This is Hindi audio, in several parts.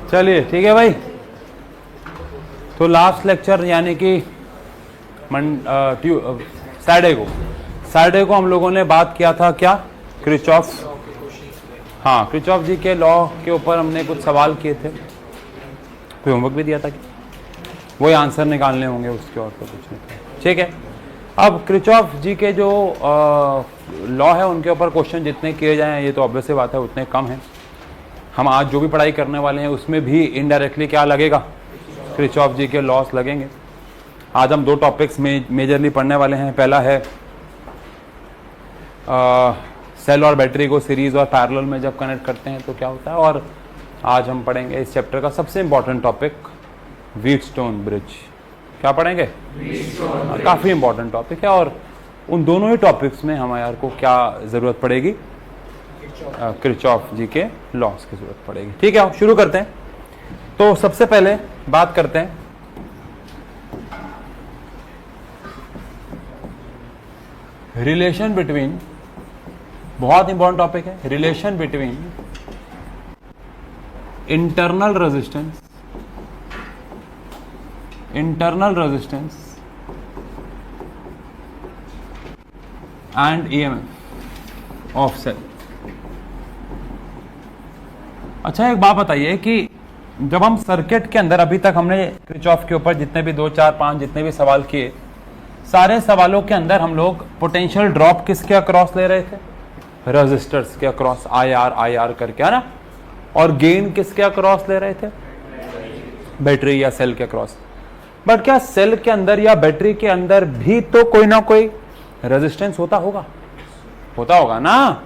चलिए ठीक है भाई। तो लास्ट लेक्चर यानी कि सैटरडे को हम लोगों ने बात किया था क्या, किरचॉफ, हाँ किरचॉफ जी के लॉ के ऊपर हमने कुछ सवाल किए थे, कोई होमवर्क भी दिया था कि वही आंसर निकालने होंगे उसके, और तो कुछ नहीं था। ठीक है, अब किरचॉफ जी के जो लॉ है उनके ऊपर क्वेश्चन जितने किए जाएं ये तो ऑब्वियस बात है उतने कम हैं। हम आज जो भी पढ़ाई करने वाले हैं उसमें भी इनडायरेक्टली क्या लगेगा, किरचॉफ जी के लॉस लगेंगे। आज हम दो टॉपिक्स में मेजरली पढ़ने वाले हैं। पहला है सेल और बैटरी को सीरीज और पैरेलल में जब कनेक्ट करते हैं तो क्या होता है, और आज हम पढ़ेंगे इस चैप्टर का सबसे इंपॉर्टेंट टॉपिक व्हीटस्टोन ब्रिज। क्या पढ़ेंगे, काफ़ी इंपॉर्टेंट टॉपिक है, और उन दोनों ही टॉपिक्स में हमारे को क्या ज़रूरत पड़ेगी, किरचॉफ जी के लॉस की ज़रूरत पड़ेगी। ठीक है, शुरू करते हैं। तो सबसे पहले बात करते हैं रिलेशन बिटवीन, बहुत इंपॉर्टेंट टॉपिक है, relation between internal resistance and EMF of cell. अच्छा एक बात बताइए कि जब हम सर्किट के अंदर, अभी तक हमने किरचॉफ के ऊपर जितने भी 2, 4, 5 जितने भी सवाल किए, सारे सवालों के अंदर हम लोग पोटेंशियल ड्रॉप किसके अक्रॉस ले रहे थे, रेजिस्टर्स के अक्रॉस, आई आर करके, है ना, और गेन किसके अक्रॉस ले रहे थे, बैटरी या सेल के अक्रॉस। बट क्या सेल के अंदर या बैटरी के अंदर भी तो कोई ना कोई रेजिस्टेंस होता होगा ना,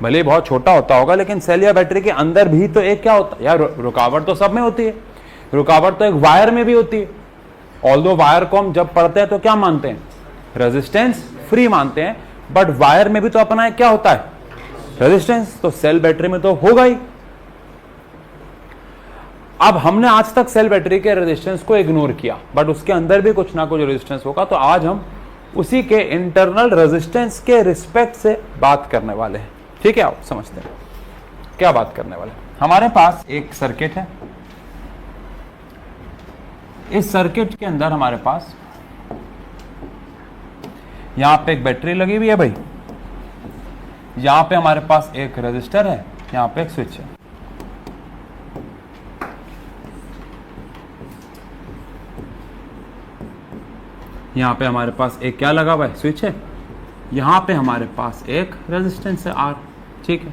भले बहुत छोटा होता होगा, लेकिन सेल या बैटरी के अंदर भी तो एक क्या होता है यार, रुकावट तो सब में होती है, रुकावट तो एक वायर में भी होती है। ऑल्दो वायर को हम जब पढ़ते हैं तो क्या मानते हैं, रेजिस्टेंस फ्री मानते हैं, बट वायर में भी तो अपना क्या होता है, रेजिस्टेंस, तो सेल बैटरी में तो होगा ही। अब हमने आज तक सेल बैटरी के रेजिस्टेंस को इग्नोर किया, बट उसके अंदर भी कुछ ना कुछ रेजिस्टेंस होगा, तो आज हम उसी के इंटरनल रेजिस्टेंस के रिस्पेक्ट से बात करने वाले हैं। ठीक है, आप समझते हैं क्या बात करने वाले। हमारे पास एक सर्किट है, इस सर्किट के अंदर हमारे पास यहां पे एक बैटरी लगी हुई है भाई, यहां पे हमारे पास एक रेजिस्टर है, यहां पे एक स्विच है। यहां पे हमारे पास एक क्या लगा हुआ है, स्विच है, यहां पे हमारे पास एक रेजिस्टेंस है आर। ठीक है,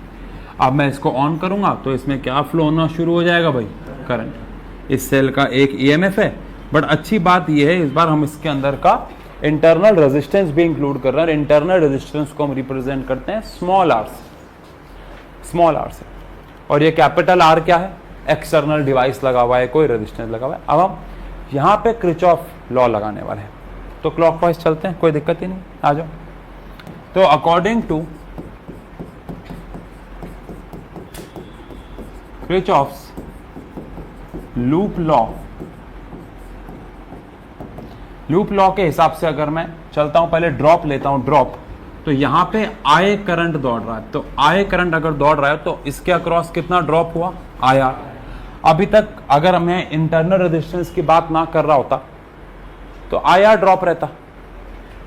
अब मैं इसको ऑन करूंगा तो इसमें क्या फ्लो होना शुरू हो जाएगा भाई, करंट। इस सेल का एक ईएमएफ है, बट अच्छी बात यह है इस बार हम इसके अंदर का इंटरनल रेजिस्टेंस भी इंक्लूड कर रहे हैं। इंटरनल रेजिस्टेंस को हम रिप्रेजेंट करते हैं स्मॉल आर से, और ये कैपिटल आर क्या है, एक्सटर्नल डिवाइस लगा हुआ है, कोई रेजिस्टेंस लगा हुआ है। अब हम यहाँ पे किरचॉफ लॉ लगाने वाले हैं, तो क्लॉकवाइज चलते हैं, कोई दिक्कत ही नहीं, आ जाओ। तो according to Kirchhoff's loop law के हिसाब से अगर मैं चलता हूं, पहले ड्रॉप लेता हूं, ड्रॉप, तो यहां पे आई करंट दौड़ रहा है, तो आई करंट अगर दौड़ रहा है तो इसके अक्रॉस कितना ड्रॉप हुआ, आई आर। अभी तक अगर मैं इंटरनल रेजिस्टेंस की बात ना कर रहा होता तो आई आर ड्रॉप रहता,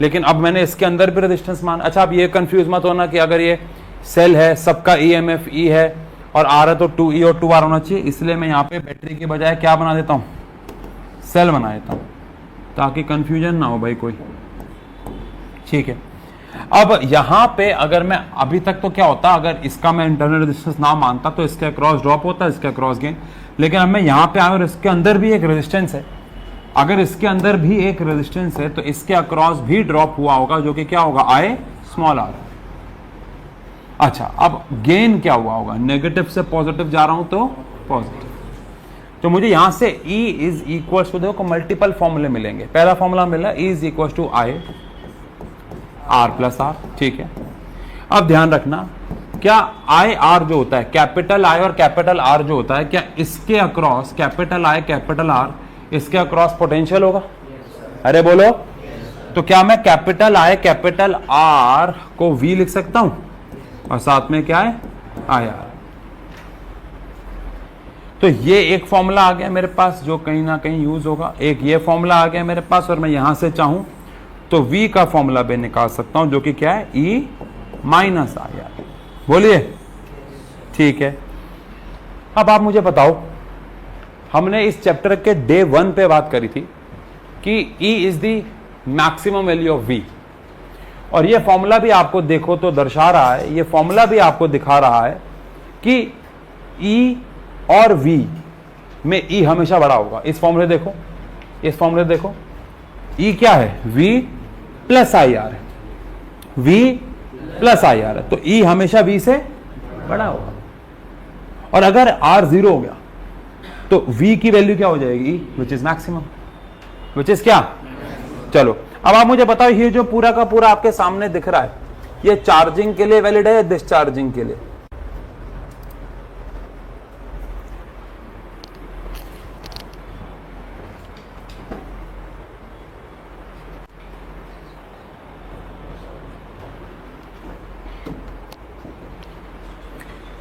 लेकिन अब मैंने इसके अंदर भी रेजिस्टेंस मान। अच्छा, अब ये कंफ्यूज मत होना कि अगर ये सेल है, सबका ईएमएफ ई है और आर है, तो 2E और 2R होना चाहिए, इसलिए मैं यहाँ पे बैटरी के बजाय क्या बना देता हूँ, सेल बना देता हूँ, ताकि कंफ्यूजन ना हो भाई कोई। ठीक है, अब यहां पे अगर मैं, अभी तक तो क्या होता, अगर इसका मैं इंटरनल रेजिस्टेंस ना मानता तो इसके अक्रॉस ड्रॉप होता, इसके अक्रॉस गेन, लेकिन अब मैं यहां पे आया और इसके अंदर भी एक रेजिस्टेंस है, अगर इसके अंदर भी एक रेजिस्टेंस है तो इसके अक्रॉस भी ड्रॉप हुआ होगा, जो कि क्या होगा, आई स्मॉल आर। अच्छा, अब गेन क्या हुआ होगा, नेगेटिव से पॉजिटिव जा रहा हूं तो पॉजिटिव, तो मुझे यहां से E इज इक्वल टू, देखो मल्टीपल फॉर्मूले मिलेंगे। पहला फॉर्मूला मिला E is equal to I R plus r. ठीक है, अब ध्यान रखना, क्या आई आर जो होता है, कैपिटल आई और कैपिटल आर जो होता है, क्या इसके across, capital I capital R, इसके अक्रॉस पोटेंशियल होगा? अरे बोलो। तो क्या मैं कैपिटल आई कैपिटल आर को V लिख सकता हूं और साथ में क्या है, आई आर। तो ये एक फॉर्मूला आ गया मेरे पास जो कहीं ना कहीं यूज होगा, एक ये फॉर्मूला आ गया मेरे पास, और मैं यहां से चाहूं तो v का फॉर्मूला भी निकाल सकता हूं जो कि क्या है, e माइनस IR। बोलिए, ठीक है। अब आप मुझे बताओ, हमने इस चैप्टर के डे 1 पे बात करी थी कि E is the maximum value of V, और ये फॉर्मूला भी आपको देखो तो दर्शा रहा है, ये फॉर्मूला भी आपको दिखा रहा है कि E और V में E हमेशा बड़ा होगा। इस फॉर्मूले देखो, इस फॉर्मूले देखो, E क्या है, V प्लस IR है, V प्लस IR है, तो E हमेशा V से बड़ा होगा। और अगर R 0 हो गया तो V की वैल्यू क्या हो जाएगी, which is maximum, which is क्या। चलो अब आप मुझे बताओ, ये जो पूरा का पूरा आपके सामने दिख रहा है, ये चार्जिंग के लिए वैलिड है या डिस्चार्जिंग के लिए।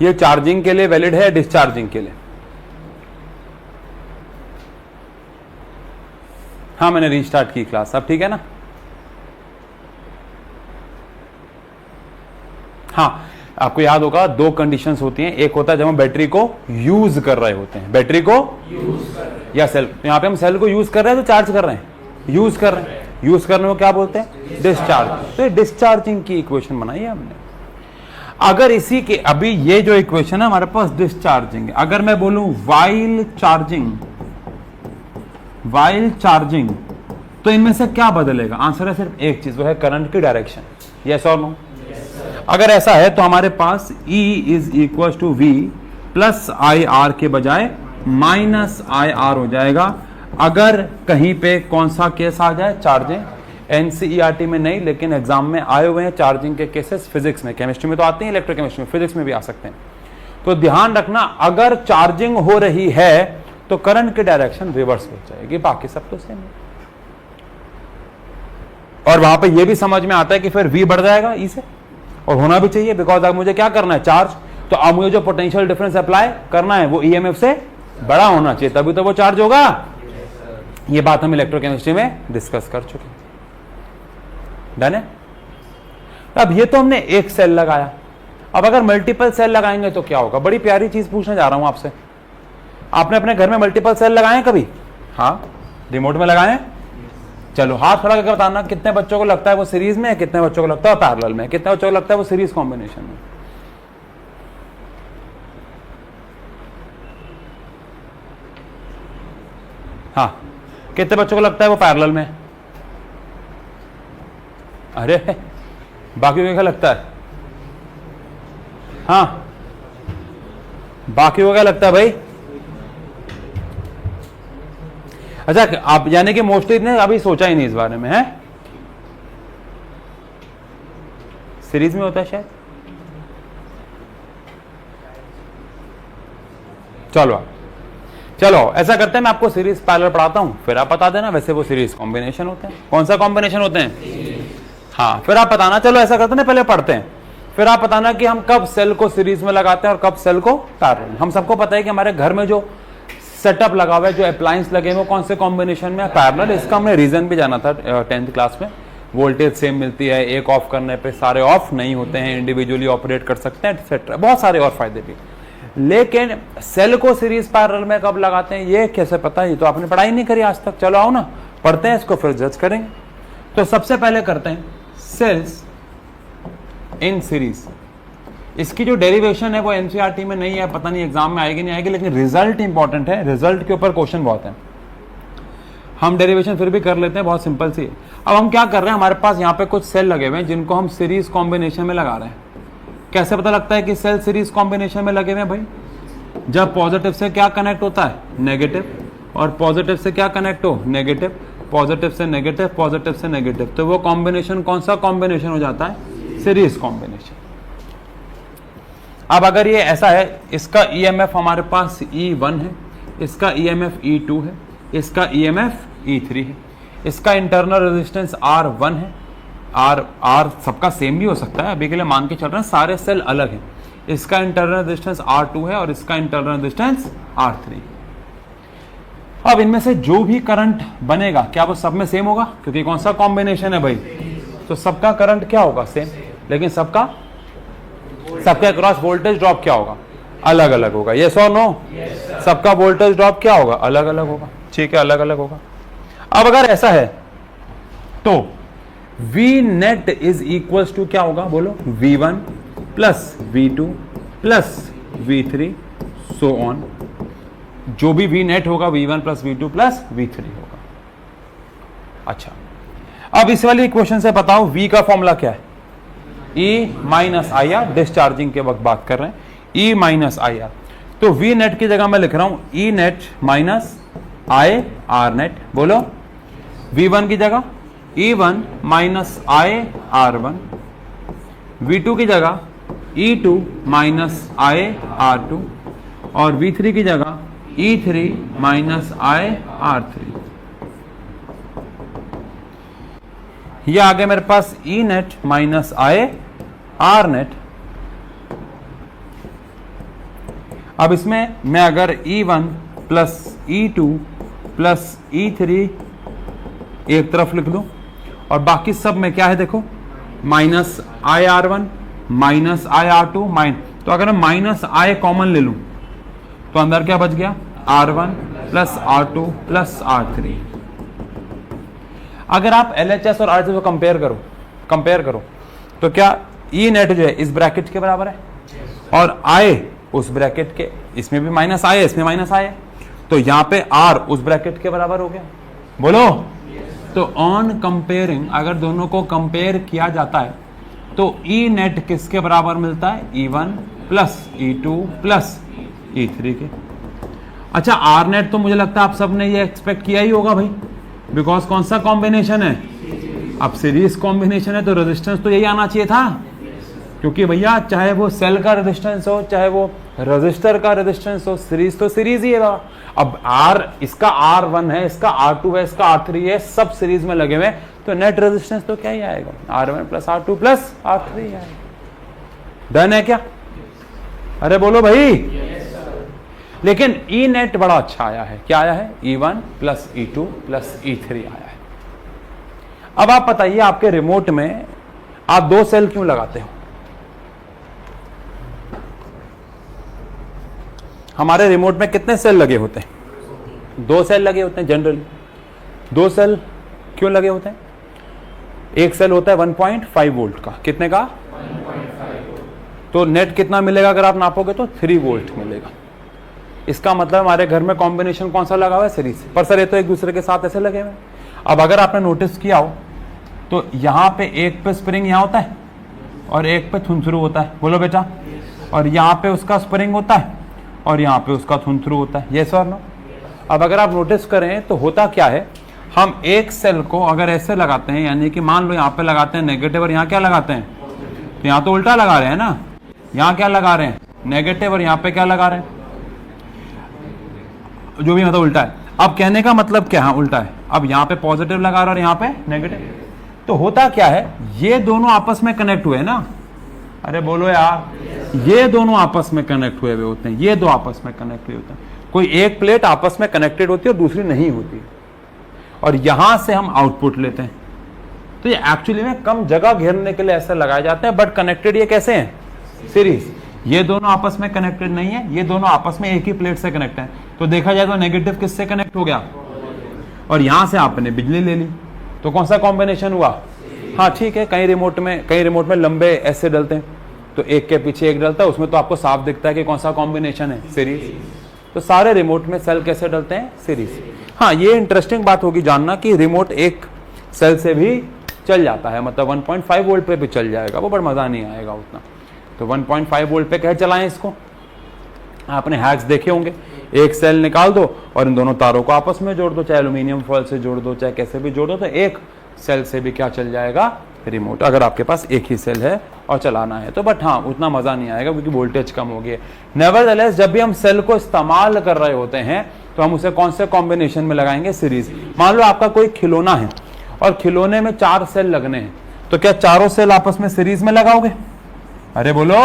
ये चार्जिंग के लिए वैलिड है या डिस्चार्जिंग के लिए। हाँ, मैंने रीस्टार्ट की क्लास, अब ठीक है ना। हाँ, आपको याद होगा दो कंडीशंस होती हैं, एक होता है जब हम बैटरी को यूज कर रहे होते हैं, बैटरी को यूज कर रहे हैं, या सेल, यहाँ पे हम सेल को यूज कर रहे हैं तो चार्ज कर रहे हैं, यूज कर रहे हैं, यूज करने को क्या बोलते हैं, डिस्चार्ज। तो डिस्चार्जिंग की इक्वेशन बनाई है हमने। अगर इसी के, अभी ये जो इक्वेशन है हमारे पास डिस्चार्जिंग है, अगर मैं बोलूं वाइल चार्जिंग, वाइल चार्जिंग, तो इनमें से क्या बदलेगा, आंसर है सिर्फ एक चीज, वो है करंट की डायरेक्शन, यस और नो। अगर ऐसा है तो हमारे पास E is equal to V plus IR के बजाय माइनस IR हो जाएगा, अगर कहीं पे कौन सा केस आ जाए, चार्जिंग। NCERT में नहीं, लेकिन एग्जाम में आए हुए हैं चार्जिंग के केसेस, फिजिक्स में, केमिस्ट्री में तो आते हैं, इलेक्ट्रोकेमिस्ट्री में, फिजिक्स में भी आ सकते हैं। तो ध्यान रखना, अगर चार्जिंग हो रही है तो करंट की डायरेक्शन रिवर्स हो जाएगी, बाकी सब तो सेम है। और वहां पे ये भी समझ में आता है कि फिर V बढ़ जाएगा E से, और होना भी चाहिए, बिकॉज अब मुझे क्या करना है, चार्ज, तो अब मुझे जो पोटेंशियल डिफरेंस अप्लाई करना है वो EMF से बड़ा होना चाहिए, तभी तो वो चार्ज होगा। ये बात हम इलेक्ट्रोकेमिस्ट्री में डिस्कस कर चुके हैं, डन है। अब ये तो हमने एक सेल लगाया, अब अगर मल्टीपल सेल लगाएंगे तो क्या होगा। बड़ी प्यारी चीज पूछने जा रहा हूं आपसे, आपने अपने घर में मल्टीपल सेल लगाए कभी? हाँ, रिमोट में लगाए। चलो हाथ खड़ा करके बताना, कितने बच्चों को लगता है वो सीरीज में है, कितने बच्चों को लगता है पैरेलल में, कितने बच्चों को लगता है वो सीरीज कॉम्बिनेशन में। हाँ, कितने बच्चों को लगता है वो पैरेलल में। अरे बाकी को क्या लगता है? हाँ, बाकी को क्या लगता है भाई? अच्छा, आप यानी कि मोस्टली इतने अभी सोचा ही नहीं इस बारे में, है सीरीज में होता है शायद। चलो चलो ऐसा करते हैं, मैं आपको सीरीज पैरेलल पढ़ाता हूं, फिर आप बता देना। वैसे वो सीरीज कॉम्बिनेशन होते हैं। कौन सा कॉम्बिनेशन होते हैं? हाँ, फिर आप बताना। चलो ऐसा करते हैं, पहले पढ़ते हैं, फिर आप बताना कि हम कब सेल को सीरीज में लगाते हैं और कब सेल को पैरेलल। हम सबको पता है कि हमारे घर में जो सेटअप लगा हुआ है, जो अप्लायंस लगे हुए, कौन से कॉम्बिनेशन में, पैरेलल। इसका हमने रीजन भी जाना था 10th क्लास में। वोल्टेज सेम मिलती है, एक ऑफ करने पे सारे ऑफ नहीं होते हैं, इंडिविजुअली ऑपरेट कर सकते हैं, एक्सेट्रा, बहुत सारे और फायदे भी। लेकिन सेल को सीरीज पैरेलल में कब लगाते हैं ये कैसे पता है? ये तो आपने पढ़ाई नहीं करी आज तक। चलो आओ ना, पढ़ते हैं इसको, फिर जज करेंगे। तो सबसे पहले करते हैं सेल्स इन सीरीज। इसकी जो डेरिवेशन है वो एनसीईआरटी में नहीं है, पता नहीं एग्जाम में आएगी नहीं आएगी, लेकिन रिजल्ट इंपॉर्टेंट है, रिजल्ट के ऊपर क्वेश्चन बहुत है। हम डेरिवेशन फिर भी कर लेते हैं, बहुत सिंपल सी है। अब हम क्या कर रहे हैं, हमारे पास यहाँ पे कुछ सेल लगे हुए हैं जिनको हम सीरीज कॉम्बिनेशन में लगा रहे हैं। कैसे पता लगता है कि सेल सीरीज कॉम्बिनेशन में लगे हुए हैं भाई? जब पॉजिटिव से क्या कनेक्ट होता है, नेगेटिव, और पॉजिटिव से क्या कनेक्ट हो, नेगेटिव, पॉजिटिव से नेगेटिव, पॉजिटिव से नेगेटिव, तो वो कॉम्बिनेशन कौन सा कॉम्बिनेशन हो जाता है? Series combination. अब अगर ये ऐसा है, इसका ईएमएफ हमारे पास E1 है, इसका ईएमएफ E2 है, इसका ईएमएफ E3 है, इसका इंटरनल रेजिस्टेंस R1 है, R सबका सेम भी हो सकता है, अभी के लिए मान के चल रहे हैं सारे सेल अलग हैं। इसका इंटरनल रेजिस्टेंस R2 है और इसका इंटरनल रेजिस्टेंस R3। अब इनमें से जो भी करंट बनेगा क्या वो सब में सेम होगा, क्योंकि कौन सा कॉम्बिनेशन है भाई, तो सबका करंट क्या होगा सेम, लेकिन सबका अक्रॉस वोल्टेज ड्रॉप क्या होगा, अलग अलग होगा। यस और नो? सबका वोल्टेज ड्रॉप क्या होगा, अलग अलग होगा। ठीक है, अलग अलग होगा। अब अगर ऐसा है तो V net is equals to क्या होगा, बोलो, V1 plus V2 plus V3 so on. जो भी V नेट होगा V1 plus V2 plus V3 होगा। अच्छा, अब इस वाली इक्वेशन से बताओ V का फॉर्मूला क्या है, E minus I R, discharging के वक्त बात कर रहे हैं, E माइनस आई आर। तो V नेट की जगह मैं लिख रहा हूं E net minus I R net. बोलो, V1 की जगह E1 माइनस आई R1, V2 की जगह E2 माइनस आई R2 और V3 की जगह E3 माइनस आई R3। ये आ गया मेरे पास E नेट माइनस आई R नेट। अब इसमें मैं अगर E1 plus E2 plus E3 एक तरफ लिख दूं और बाकी सब में क्या है देखो, माइनस आई R1 माइनस आई R2 तो अगर मैं माइनस आई कॉमन ले लूं तो अंदर क्या बच गया, R1 plus R2 plus R3। अगर आप LHS और RHS को कंपेयर करो तो क्या E नेट जो है इस ब्रैकेट के बराबर है और I उस ब्रैकेट के, इसमें भी माइनस I है, इसमें माइनस I है, तो यहां पे R उस ब्रैकेट के बराबर हो गया। बोलो, तो ऑन कंपेयरिंग अगर दोनों को कंपेयर किया जाता है तो E नेट किसके बराबर मिलता है, E1 plus E2 plus E3 के। अच्छा, R नेट तो मुझे लगता है आप सबने ये एक्सपेक्ट किया ही होगा भाई, बिकॉज कौन सा कॉम्बिनेशन है, अब सीरीज कॉम्बिनेशन है तो रेजिस्टेंस तो यही आना चाहिए था, क्योंकि भैया चाहे वो सेल का रेजिस्टेंस हो चाहे वो रजिस्टर का रेजिस्टेंस हो, सीरीज तो सीरीज ही है। अब R, इसका R1 है, इसका R2 है, इसका R3 है, सब सीरीज में लगे हुए, तो नेट रेजिस्टेंस तो क्या ही आएगा, R1 plus R2 plus R3 आएगा। डन है क्या? अरे बोलो भाई। लेकिन E नेट बड़ा अच्छा आया है, क्या आया है, E1 plus E2 plus E3 आया है। अब आप बताइए, आपके रिमोट में आप 2 सेल क्यों लगाते हो? हमारे रिमोट में कितने सेल लगे होते हैं? 2 सेल लगे होते हैं जनरली। 2 सेल क्यों लगे होते हैं? एक सेल होता है 1.5 वोल्ट का, कितने का, 1.5। तो नेट कितना मिलेगा अगर आप नापोगे तो 3 वोल्ट मिलेगा। इसका मतलब हमारे घर में कॉम्बिनेशन कौन सा लगा हुआ है, सीरीज। पर सर ये तो एक दूसरे के साथ ऐसे लगे हुए। अब अगर आपने नोटिस किया हो तो यहाँ पे एक पे स्प्रिंग यहाँ होता है और एक पे थुनथ्रू होता है, बोलो बेटा, और यहाँ पे उसका स्प्रिंग होता है और यहाँ पे उसका थुनथ्रू होता है। यस और नो? अब अगर आप नोटिस करें तो होता क्या है, हम एक सेल को अगर ऐसे लगाते हैं, यानी कि मान लो यहाँ पे लगाते हैं नेगेटिव और यहाँ क्या लगाते हैं, तो यहाँ तो उल्टा लगा रहे हैं ना, यहाँ क्या लगा रहे हैं, नेगेटिव, और यहाँ पे क्या लगा रहे हैं, जो भी मतलब उल्टा है। अब कहने का मतलब क्या है, उल्टा है। अब यहाँ पे पॉजिटिव लगा रहा है और यहाँ पे नेगेटिव, तो होता क्या है, ये दोनों आपस में कनेक्ट हुए ना, अरे बोलो यार, ये दोनों आपस में कनेक्ट हुए होते हैं, ये दो आपस में कनेक्ट हुए होते हैं। कोई एक प्लेट आपस में कनेक्टेड होती है और दूसरी नहीं होती, और यहां से हम आउटपुट लेते हैं। तो ये एक्चुअली में कम जगह घेरने के लिए ऐसे लगाए जाते हैं, बट कनेक्टेड ये कैसे हैं, सीरीज। ये दोनों आपस में कनेक्टेड नहीं है, ये दोनों आपस में एक ही प्लेट से कनेक्ट है। तो देखा जाए तो नेगेटिव किससे कनेक्ट हो गया, और यहां से आपने बिजली ले ली, तो कौन सा कॉम्बिनेशन हुआ। हाँ ठीक है, कई रिमोट में लंबे ऐसे डलते हैं, तो एक के पीछे एक डलता है, उसमें तो आपको साफ दिखता है कि कौन सा कॉम्बिनेशन है, सीरीज। तो सारे रिमोट में सेल कैसे डलते हैं, सीरीज। हाँ, ये इंटरेस्टिंग बात होगी जानना कि रिमोट एक सेल से भी चल जाता है, मतलब 1.5 वोल्ट पे भी चल जाएगा, वो बड़ा मजा नहीं आएगा उतना। तो 1.5 वोल्ट पे कैसे चलाएं इसको, आपने हैक्स देखे होंगे। एक सेल निकाल दो और इन दोनों तारों को आपस में जोड़ दो, चाहे एल्यूमिनियम फॉयल से जोड़ दो, चाहे कैसे भी जोड़ दो, तो एक सेल से भी क्या चल जाएगा, रिमोट, अगर आपके पास एक ही सेल है और चलाना है तो। बट हाँ, उतना मजा नहीं आएगा क्योंकि वोल्टेज कम हो गई है। नेवरदलेस, जब भी हम सेल को इस्तेमाल कर रहे होते हैं तो हम उसे कौन से कॉम्बिनेशन में लगाएंगे, सीरीज। मान लो आपका कोई खिलौना है और खिलौने में 4 सेल लगने हैं, तो क्या चारों सेल आपस में सीरीज में लगाओगे, अरे बोलो।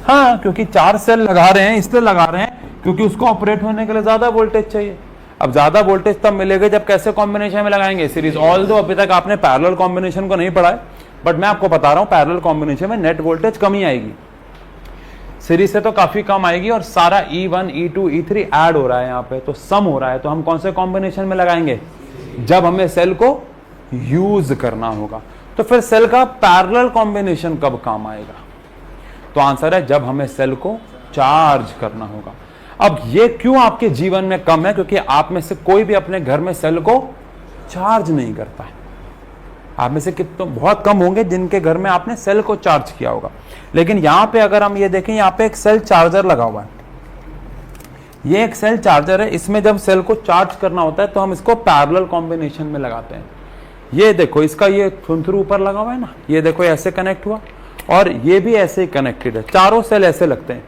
हाँ, क्योंकि 4 सेल लगा रहे हैं, इसलिए लगा रहे हैं क्योंकि उसको ऑपरेट होने के लिए ज्यादा वोल्टेज चाहिए। अब ज्यादा वोल्टेज तब मिलेगा जब कैसे कॉम्बिनेशन में लगाएंगे, सीरीज। ऑल दो अभी तक आपने पैरेलल कॉम्बिनेशन को नहीं पढ़ा है, बट मैं आपको बता रहा हूं पैरेलल कॉम्बिनेशन में नेट वोल्टेज कम ही आएगी, सीरीज से तो काफी कम आएगी, और सारा E1 E2 E3 ऐड हो रहा है यहाँ पे, तो सम हो रहा है। तो हम कौन से कॉम्बिनेशन में लगाएंगे, जब हमें सेल को यूज करना होगा। तो फिर सेल का पैरेलल कॉम्बिनेशन कब काम आएगा, तो आंसर है जब हमें सेल को चार्ज करना होगा। अब ये क्यों आपके जीवन में कम है, क्योंकि आप में से कोई भी अपने घर में सेल को चार्ज नहीं करता है। आप में से कितने बहुत कम होंगे जिनके घर में आपने सेल को चार्ज किया होगा। लेकिन यहां पे अगर हम ये देखें, यहां पे एक सेल चार्जर लगा हुआ है, ये एक सेल चार्जर है। इसमें जब सेल को चार्ज करना होता है तो हम इसको पैरेलल कॉम्बिनेशन में लगाते हैं। ये देखो, इसका ये थ्रू ऊपर लगा हुआ है ना, ये देखो ऐसे कनेक्ट हुआ, और ये भी ऐसे ही कनेक्टेड है। चारों सेल ऐसे लगते हैं,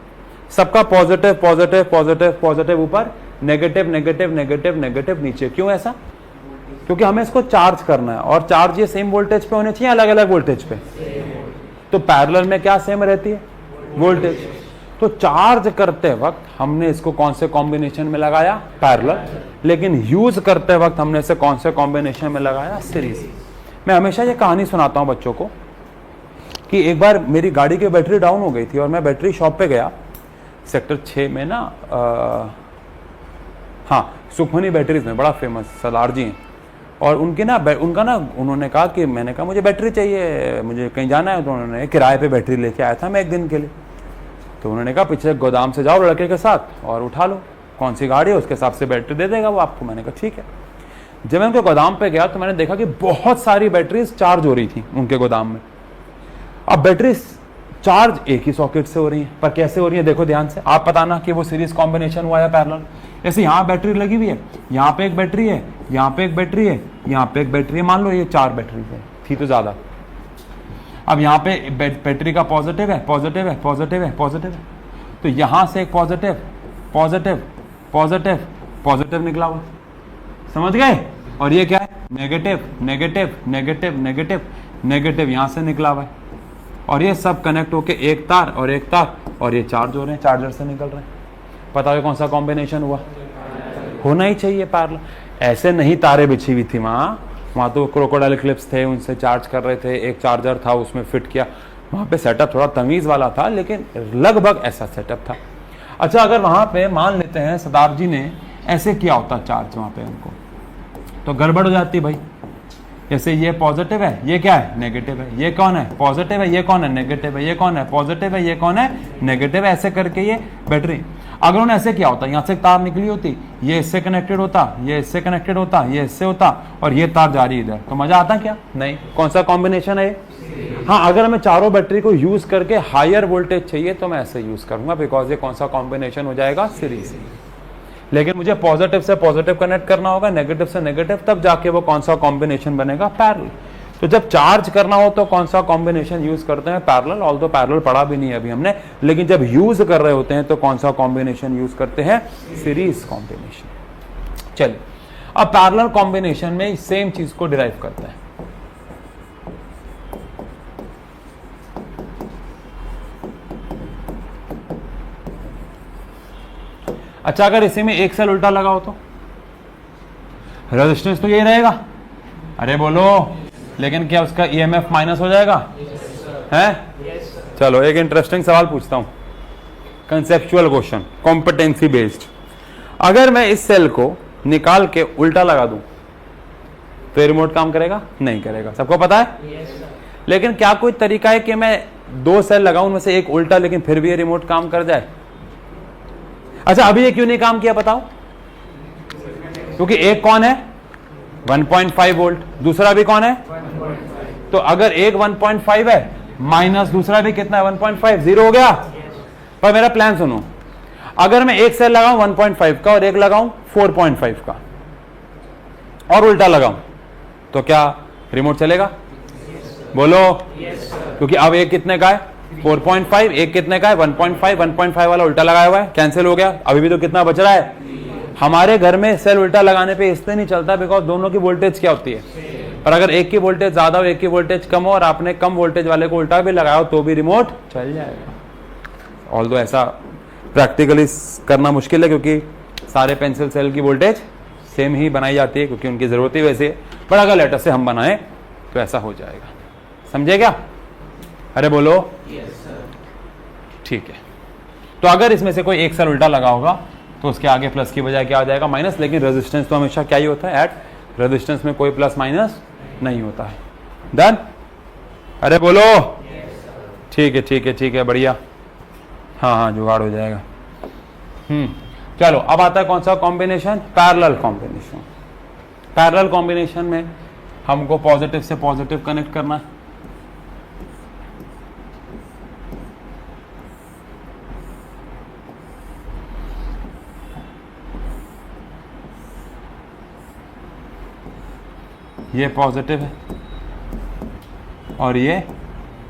सबका पॉजिटिव पॉजिटिव पॉजिटिव पॉजिटिव ऊपर, नेगेटिव नेगेटिव नेगेटिव नेगेटिव नीचे। क्यों ऐसा, क्योंकि हमें इसको चार्ज करना है, और चार्ज ये सेम वोल्टेज पे होने चाहिए, अलग अलग वोल्टेज पे। तो पैरेलल में क्या सेम रहती है, वोल्टेज। तो चार्ज करते वक्त हमने इसको कौन से कॉम्बिनेशन में लगाया, पैरेलल। लेकिन यूज करते वक्त हमने इसे कौन से कॉम्बिनेशन में लगाया, सीरीज। मैं हमेशा ये कहानी सुनाता हूं बच्चों को कि एक बार मेरी गाड़ी की बैटरी डाउन हो गई थी, और मैं बैटरी शॉप पे गया, सेक्टर 6 में ना, हाँ, सुखमनी बैटरीज में, बड़ा फेमस सरदार जी हैं। और उनकी ना उनका ना उन्होंने कहा कि, मैंने कहा मुझे बैटरी चाहिए, मुझे कहीं जाना है। तो उन्होंने किराए पे बैटरी लेके आया था मैं एक दिन के लिए। तो उन्होंने कहा पीछे गोदाम से जाओ लड़के के साथ और उठा लो, कौन सी गाड़ी है उसके हिसाब से बैटरी दे देगा वो आपको। मैंने कहा ठीक है। जब मैं उनके गोदाम पे गया तो मैंने देखा कि बहुत सारी बैटरीज चार्ज हो रही थी उनके गोदाम में। अब बैटरीज चार्ज एक ही सॉकेट से हो रही है, पर कैसे हो रही है देखो ध्यान से, आप बताना कि वो सीरीज कॉम्बिनेशन हुआ या पैरेलल। जैसे यहाँ बैटरी लगी हुई है, यहाँ पे एक बैटरी है, यहाँ पे एक बैटरी है, यहाँ पे एक बैटरी है, मान लो ये 4 बैटरी है, थी तो ज्यादा। अब यहाँ पे बैटरी का पॉजिटिव है, पॉजिटिव है, पॉजिटिव है, पॉजिटिव है, तो यहां से एक पॉजिटिव पॉजिटिव पॉजिटिव पॉजिटिव निकला हुआ, समझ गए। और ये क्या है, negative negative negative negative negative, यहां से निकला हुआ है। और ये सब कनेक्ट होके एक तार और एक तार, और ये चार्ज हो रहे हैं, चार्जर से निकल रहे हैं। पता है कौन सा कॉम्बिनेशन हुआ, होना ही चाहिए पैरेलल। ऐसे नहीं तारे बिछी हुई थी वहां तो क्रोकोडाइल क्लिप्स थे, उनसे चार्ज कर रहे थे, एक चार्जर था उसमें फिट किया। वहां पे सेटअप थोड़ा तमीज वाला था, लेकिन लगभग ऐसा सेटअप था। अच्छा, अगर वहां पे मान लेते हैं सरदार जी ने ऐसे किया होता चार्ज वहां पे उनको, तो गड़बड़ हो जाती भाई। जैसे ये पॉजिटिव है, ये क्या है, नेगेटिव है, ये कौन है, पॉजिटिव है, ये कौन है, नेगेटिव है, ये कौन है, पॉजिटिव है, ये कौन है, नेगेटिव है, ऐसे करके ये बैटरी। अगर उन्होंने ऐसे किया होता, यहां से तार निकली होती, ये इससे कनेक्टेड होता, ये इससे कनेक्टेड होता, ये इससे होता, और ये तार जा रही इधर, तो मजा आता क्या, नहीं। कौन सा कॉम्बिनेशन है। हाँ, अगर हमें चारों बैटरी को यूज करके हायर वोल्टेज चाहिए तो मैं ऐसे यूज करूंगा, बिकॉज ये कौन सा कॉम्बिनेशन हो जाएगा, सीरीज। लेकिन मुझे पॉजिटिव से पॉजिटिव कनेक्ट करना होगा, नेगेटिव से नेगेटिव, तब जाके वो कौन सा कॉम्बिनेशन बनेगा, पैरेलल। तो जब चार्ज करना हो तो कौन सा कॉम्बिनेशन यूज करते हैं, पैरेलल। ऑल्दो पैरेलल पढ़ा भी नहीं है अभी हमने, लेकिन जब यूज कर रहे होते हैं तो कौन सा कॉम्बिनेशन यूज करते हैं, सीरीज कॉम्बिनेशन। चलिए, अब पैरेलल कॉम्बिनेशन में सेम चीज को डिराइव करते हैं। अच्छा, अगर इसी में एक सेल उल्टा लगाओ तो रेजिस्टेंस तो यही रहेगा, अरे बोलो, लेकिन क्या उसका ईएमएफ माइनस हो जाएगा, है? चलो एक इंटरेस्टिंग सवाल पूछता हूं, कंसेप्चुअल क्वेश्चन, कॉम्पिटेंसी बेस्ड। अगर मैं इस सेल को निकाल के उल्टा लगा दूं तो रिमोट काम करेगा, नहीं करेगा, सबको पता है। लेकिन क्या कोई तरीका है कि मैं 2 सेल लगाऊं, उनमें से एक उल्टा, लेकिन फिर भी ये रिमोट काम कर जाए। अच्छा, अभी ये क्यों नहीं काम किया बताओ, क्योंकि एक कौन है 1.5 वोल्ट, दूसरा भी कौन है, तो अगर एक 1.5 है माइनस दूसरा भी कितना है 1.5, 0 हो गया। पर मेरा प्लान सुनो, अगर मैं एक सेल लगाऊं 1.5 का और एक लगाऊं 4.5 का और उल्टा लगाऊं, तो क्या रिमोट चलेगा, बोलो। क्योंकि अब एक कितने का है 4.5, एक कितने का है 1.5, 1.5 वाला उल्टा लगाया हुआ है, कैंसिल हो गया। अभी भी तो कितना बच रहा है। हमारे घर में सेल उल्टा लगाने पे इसलिए नहीं चलता बिकॉज दोनों की वोल्टेज क्या होती है, पर अगर एक की वोल्टेज ज्यादा हो एक की वोल्टेज कम हो और आपने कम वोल्टेज वाले को उल्टा भी लगाया हो तो भी रिमोट चल जाएगा। ऑल्दो ऐसा प्रैक्टिकली करना मुश्किल है क्योंकि सारे पेंसिल सेल की वोल्टेज सेम ही बनाई जाती है क्योंकि उनकी ज़रूरत ही वैसे है, पर अगर लेटर से हम बनाएं तो ऐसा हो जाएगा। समझे क्या? अरे बोलो। ठीक है, तो अगर इसमें से कोई एक सेल उल्टा लगा होगा तो उसके आगे प्लस की बजाय क्या आ जाएगा? माइनस। लेकिन रेजिस्टेंस तो हमेशा क्या ही होता है? ऐड। रेजिस्टेंस में कोई प्लस माइनस नहीं होता है। डन? अरे बोलो। ठीक है ठीक है ठीक है, बढ़िया। हाँ हाँ, जुगाड़ हो जाएगा। चलो, अब आता है कौन सा combination? Parallel combination. Parallel combination में हमको पॉजिटिव से पॉजिटिव कनेक्ट करना है। ये पॉजिटिव है और ये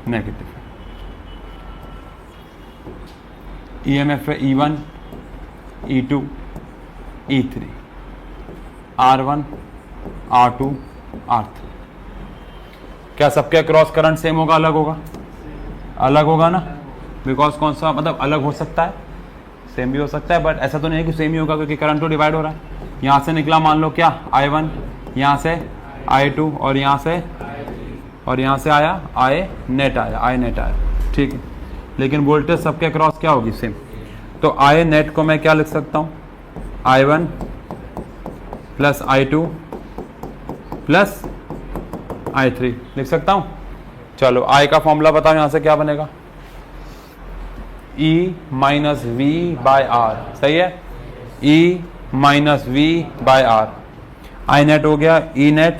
नेगेटिव है। ईएमएफ है E1, E2, E3, R1, R2, R3। क्या सबके क्रॉस करंट सेम होगा, अलग होगा? अलग होगा ना, बिकॉज कौन सा मतलब अलग हो सकता है, सेम भी हो सकता है, बट ऐसा तो नहीं है कि सेम ही होगा क्योंकि करंट तो डिवाइड हो रहा है। यहाँ से निकला मान लो क्या I1, यहाँ से I2 और यहाँ से आया I नेट आया, ठीक है। लेकिन वोल्टेज सबके क्रॉस क्या होगी? सेम। तो I नेट को मैं क्या लिख सकता हूँ? I1 plus I2 plus I3 लिख सकता हूँ। चलो, I का फॉर्मूला बताओ, यहाँ से क्या बनेगा? E minus V by R. सही है, E minus V by R. I net हो गया E net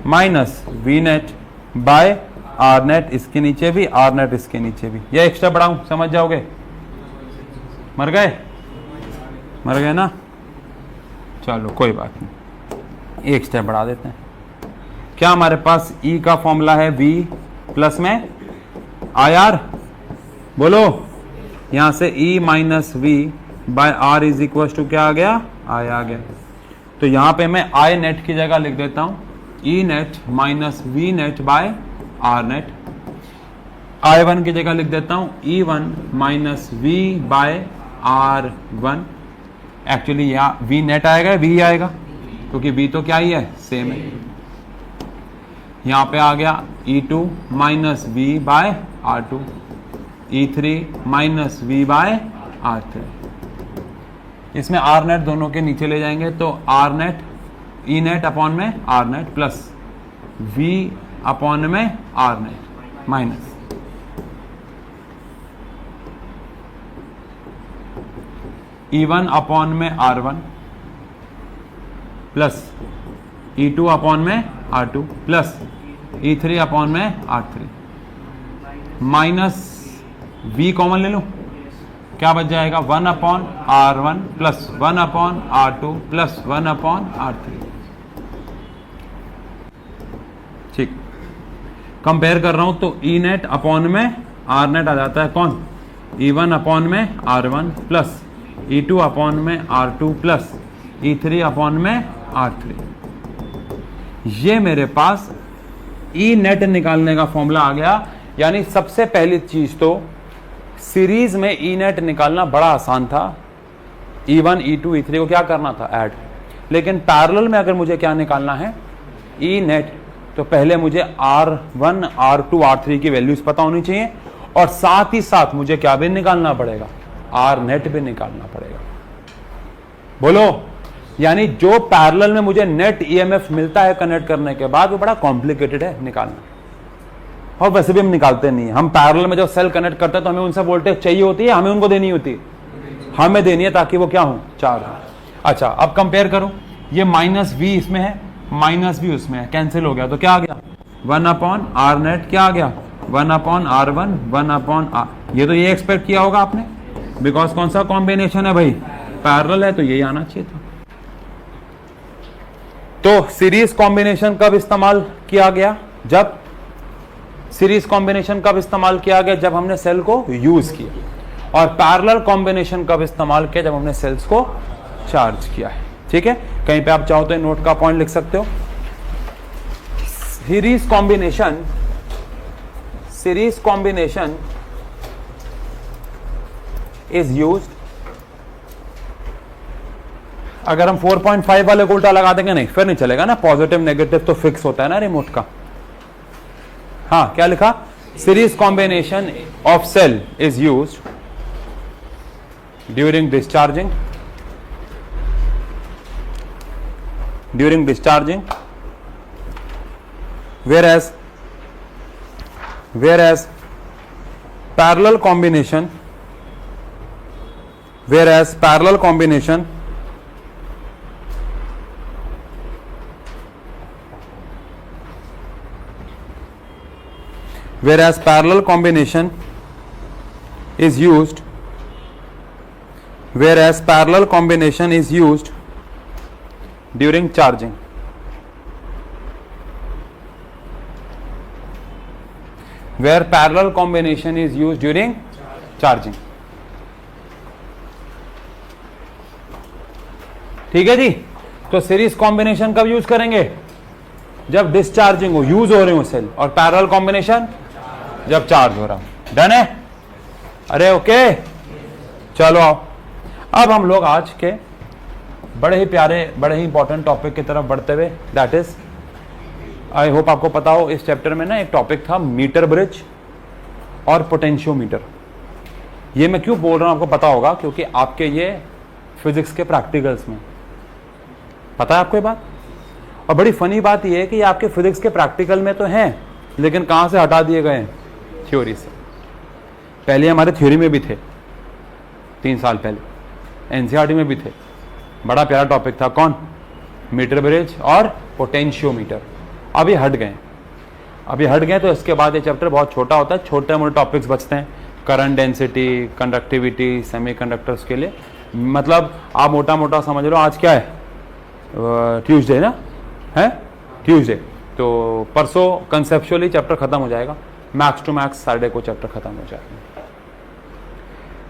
minus V net by R net, इसके नीचे भी, R नेट इसके नीचे भी। ये एक्स्ट्रा बढ़ाऊं, समझ जाओगे? मर गए ना? चलो कोई बात नहीं, एक स्टेप बढ़ा देते हैं। क्या हमारे पास E का फॉर्मूला है V प्लस में IR? बोलो। यहां से E minus V by R is equal to क्या आ गया? I आ गया। तो यहां पे मैं I नेट की जगह लिख देता हूं E net minus V net by R net. I1 की जगह लिख देता हूं E1 minus V by R1। Actually यहाँ V नेट आएगा, V आएगा, क्योंकि V तो क्या ही है? सेम है। यहाँ पे आ गया E2 minus V by R2, E3 minus V by R3। इसमें R नेट दोनों के नीचे ले जाएंगे तो R net E net upon में R net plus V upon में R net minus E1 upon में R1 प्लस E2 अपॉन में R2 प्लस E3 अपॉन में R3 माइनस V कॉमन ले लो, क्या बच जाएगा? 1 upon R1 plus 1 upon R2 plus 1 upon R3। ठीक, कंपेयर कर रहा हूं तो E नेट अपॉन में R नेट आ जाता है कौन? E1 अपॉन में R1 प्लस E2 अपॉन में R2 प्लस E3 अपॉन में R3। ये मेरे पास E नेट निकालने का फॉर्मूला आ गया। यानी सबसे पहली चीज तो सीरीज में E नेट निकालना बड़ा आसान था। E1 E2 E3 को क्या करना था? ऐड। लेकिन पैरेलल में अगर मुझे क्या निकालना है? E नेट, तो पहले मुझे R1 R2 R3 की वैल्यूज पता होनी चाहिए और साथ ही साथ मुझे क्या भी निकालना पड़ेगा? R नेट भी निकालना पड़ेगा। बोलो। यानी जो पैरेलल में मुझे नेट ईएमएफ मिलता है कनेक्ट करने के बाद, वो बड़ा कॉम्प्लिकेटेड है निकालना, और वैसे भी हम निकालते नहीं है। हम पैरेलल में जब सेल कनेक्ट करते हैं तो हमें उनसे वोल्टेज चाहिए होती है, हमें उनको देनी होती है, हमें देनी है ताकि वो क्या हो? चार्ज हो। अच्छा, अब कंपेयर करो, ये माइनस V इसमें है, माइनस V उसमें है, कैंसिल हो गया तो क्या आ गया? 1 अपॉन R नेट क्या आ गया? 1 अपॉन R1 1 अपॉन R। ये तो ये एक्सपेक्ट किया होगा आपने, बिकॉज कौन सा कॉम्बिनेशन है भाई? पैरेलल है, तो यही आना चाहिए था। तो सीरीज कॉम्बिनेशन कब इस्तेमाल किया गया? जब सीरीज कॉम्बिनेशन कब इस्तेमाल किया गया? जब हमने सेल को यूज किया। और पैरेलल कॉम्बिनेशन कब इस्तेमाल किया? जब हमने सेल्स को चार्ज किया है। ठीक है, कहीं पे आप चाहो तो नोट का पॉइंट लिख सकते हो। सीरीज कॉम्बिनेशन इज यूज्ड, अगर हम 4.5 वाले को उल्टा लगा देंगे नहीं फिर नहीं चलेगा ना, पॉजिटिव नेगेटिव तो फिक्स होता है ना रिमोट का। हाँ क्या लिखा, series combination of cell is used during discharging, whereas parallel combination is used during charging. Where parallel combination is used during charging. ठीक है जी। तो सीरीज कॉम्बिनेशन कब यूज करेंगे, जब डिस्चार्जिंग हो, यूज हो रहे हो सेल, और पैरेलल कॉम्बिनेशन जब चार्ज हो रहा हो। डन है? अरे ओके, चलो आओ। अब हम लोग आज के बड़े ही प्यारे, बड़े ही इंपॉर्टेंट टॉपिक की तरफ बढ़ते हुए, दैट इज, आई होप आपको पता हो, इस चैप्टर में ना एक टॉपिक था मीटर ब्रिज और पोटेंशियोमीटर। ये मैं क्यों बोल रहा हूं आपको पता होगा, क्योंकि आपके ये फिजिक्स के प्रैक्टिकल्स में पता है आपको ये बात। और बड़ी फनी बात ये है कि आपके फिजिक्स के प्रैक्टिकल में तो हैं, लेकिन कहां से हटा दिए गए हैं, थ्योरी से। पहले हमारे थ्योरी में भी थे, 3 साल पहले एनसीईआरटी में भी थे। बड़ा प्यारा टॉपिक था, कौन, मीटर ब्रिज और पोटेंशियोमीटर। अभी हट गए, तो इसके बाद ये चैप्टर बहुत छोटा होता है, छोटे मोटे टॉपिक्स बचते हैं, करंट डेंसिटी, कंडक्टिविटी, सेमीकंडक्टर्स के लिए। मतलब आप मोटा मोटा समझ लो, आज क्या है, ट्यूसडे ना है, ट्यूसडे, तो परसों कंसेप्चुअली चैप्टर खत्म हो जाएगा, मैक्स टू मैक्स सैटरडे को चैप्टर खत्म हो जाएगा।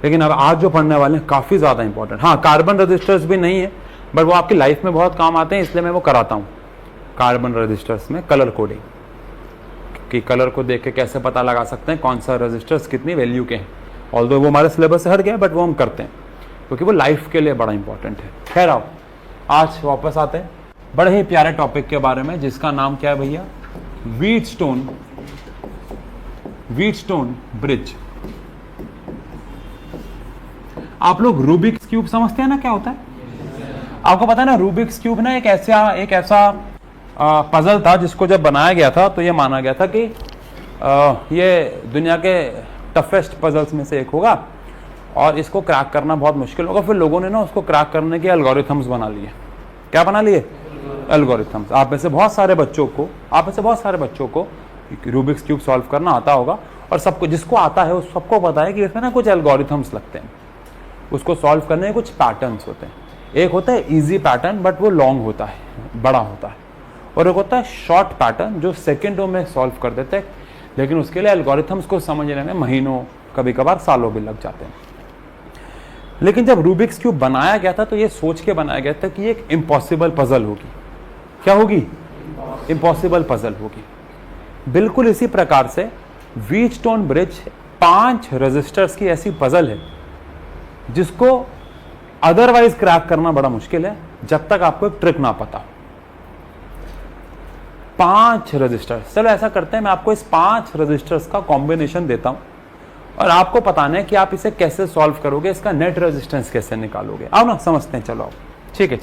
लेकिन अब आज जो पढ़ने वाले हैं काफी ज्यादा इंपॉर्टेंट। हाँ, कार्बन रजिस्टर्स भी नहीं है, बट वो आपकी लाइफ में बहुत काम आते हैं, इसलिए मैं वो कराता हूँ। कार्बन रजिस्टर्स में कलर कोडिंग, कि कलर को देख के कैसे पता लगा सकते हैं कौन सा रजिस्टर्स कितनी वैल्यू के हैं। ऑल्दो वो हमारे सिलेबस से हट गया, बट वो हम करते हैं क्योंकि वो लाइफ के लिए बड़ा इंपॉर्टेंट है। खैर आओ, आज वापस आते हैं बड़े ही प्यारे टॉपिक के बारे में, जिसका नाम क्या है भैया, व्हीटस्टोन ब्रिज। आप लोग रूबिक्स क्यूब समझते हैं ना, क्या होता है आपको पता है ना। रूबिक्स क्यूब ना एक ऐसा पजल था जिसको जब बनाया गया था तो ये माना गया था कि ये दुनिया के टफेस्ट पजल्स में से एक होगा और इसको क्रैक करना बहुत मुश्किल होगा। फिर लोगों ने ना उसको क्रैक करने के एल्गोरिथम्स बना लिए। क्या बना लिए? एल्गोरिथम्स। आप में से बहुत सारे बच्चों को रूबिक्स क्यूब सॉल्व करना आता होगा, और सबको, जिसको आता है उस सबको पता है कि इसमें ना कुछ एल्गोरिथम्स लगते हैं। उसको सॉल्व करने के कुछ पैटर्न्स होते हैं। एक होता है इजी पैटर्न, बट वो लॉन्ग होता है, बड़ा होता है, और एक होता है शॉर्ट पैटर्न जो सेकेंडों में सॉल्व कर देते हैं, लेकिन उसके लिए एल्गोरिथम्स को समझने में महीनों, कभी कभार सालों भी लग जाते हैं। लेकिन जब रूबिक्स क्यूब बनाया गया था तो ये सोच के बनाया गया था कि ये एक इम्पॉसिबल पजल होगी। क्या होगी? इम्पॉसिबल पजल होगी। बिल्कुल इसी प्रकार से व्हीटस्टोन ब्रिज 5 रजिस्टर्स की ऐसी पजल है जिसको अदरवाइज क्रैक करना बड़ा मुश्किल है, जब तक आपको एक ट्रिक ना पता हो। 5 रजिस्टर्स। चलो ऐसा करते हैं, मैं आपको इस 5 रजिस्टर्स का कॉम्बिनेशन देता हूं और आपको बताना है कि आप इसे कैसे सॉल्व करोगे, इसका नेट रेजिस्टेंस कैसे निकालोगे। आओ ना, समझते हैं। चलो आओ, ठीक है,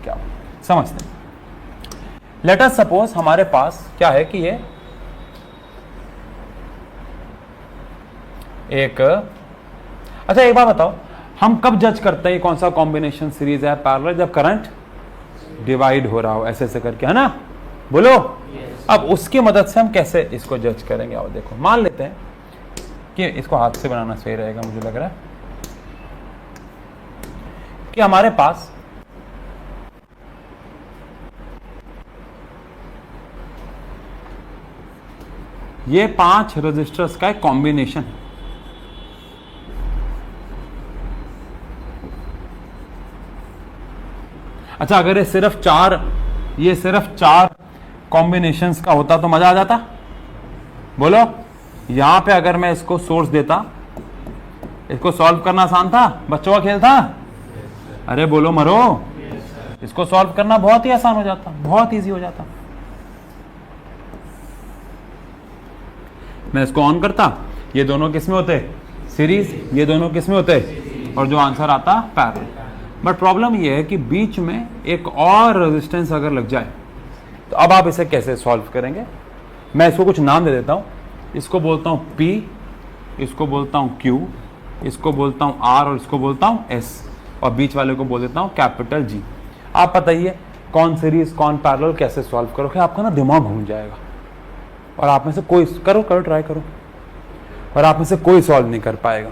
आओ समझते हैं। लेट अस सपोज हमारे पास क्या है कि ये एक, अच्छा एक बात बताओ, हम कब जज करते हैं कौन सा कॉम्बिनेशन सीरीज है पैरेलल? जब करंट डिवाइड हो रहा हो ऐसे करके, है ना, बोलो। अब उसकी मदद से हम कैसे इसको जज करेंगे? आओ देखो, मान लेते हैं कि इसको हाथ से बनाना सही रहेगा, मुझे लग रहा है कि हमारे पास ये 5 रजिस्टर्स का एक कॉम्बिनेशन है। अच्छा, अगर ये सिर्फ चार कॉम्बिनेशंस का होता तो मजा आ जाता। बोलो, यहां पे अगर मैं इसको सोर्स देता इसको सॉल्व करना आसान था, बच्चों का खेल था? अरे बोलो मरो, इसको सॉल्व करना बहुत ही आसान हो जाता, बहुत इजी हो जाता। मैं इसको ऑन करता, ये दोनों किस में होते? सीरीज, ये दोनों किस में होते? और जो आंसर आता पैरेलल। बट प्रॉब्लम ये है कि बीच में एक और रेजिस्टेंस अगर लग जाए तो अब आप इसे कैसे सॉल्व करेंगे? मैं इसको कुछ नाम दे देता हूं, इसको बोलता हूं P, इसको बोलता हूं Q, इसको बोलता हूं R और इसको बोलता हूं S, और बीच वाले को बोल देता हूं कैपिटल G। आप बताइए कौन सीरीज कौन पैरेलल कैसे सॉल्व करोगे? आपका ना दिमाग घूम जाएगा और आप में से कोई करो ट्राई करो, और आप में से कोई सॉल्व नहीं कर पाएगा।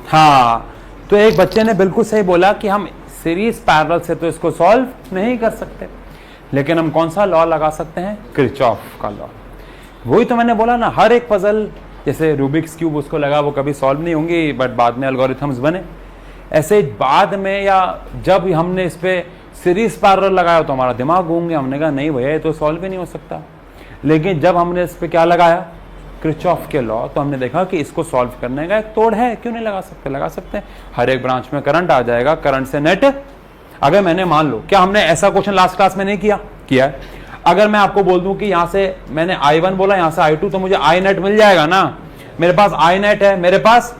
हाँ, तो एक बच्चे ने बिल्कुल सही बोला कि हम सीरीज पैरेलल से तो इसको सॉल्व नहीं कर सकते, लेकिन हम कौन सा लॉ लगा सकते हैं? किरचॉफ का लॉ। वही तो मैंने बोला ना, हर एक पजल जैसे रूबिक्स क्यूब उसको लगा वो कभी सॉल्व नहीं होंगी, बट बाद में एल्गोरिथम्स बने। ऐसे बाद में या जब हमने इस पे सीरीज पैरेलल लगाया तो हमारा दिमाग घूम गया, हमने कहा नहीं भैया ये तो सॉल्व ही नहीं हो सकता। लेकिन जब हमने इस पे क्या लगाया? किरचॉफ के लॉ, तो हमने देखा कि इसको सॉल्व करने का एक तोड़ है, क्यों नहीं लगा सकते? लगा सकते हैं। हर एक ब्रांच में करंट आ जाएगा, करंट से नेट। अगर मैंने मान लो, क्या हमने ऐसा क्वेश्चन लास्ट क्लास में नहीं किया है? अगर मैं आपको बोल दूं कि यहां से मैंने I1 बोला, यहां से I2, तो मुझे I नेट मिल जाएगा ना। मेरे पास I नेट है, मेरे पास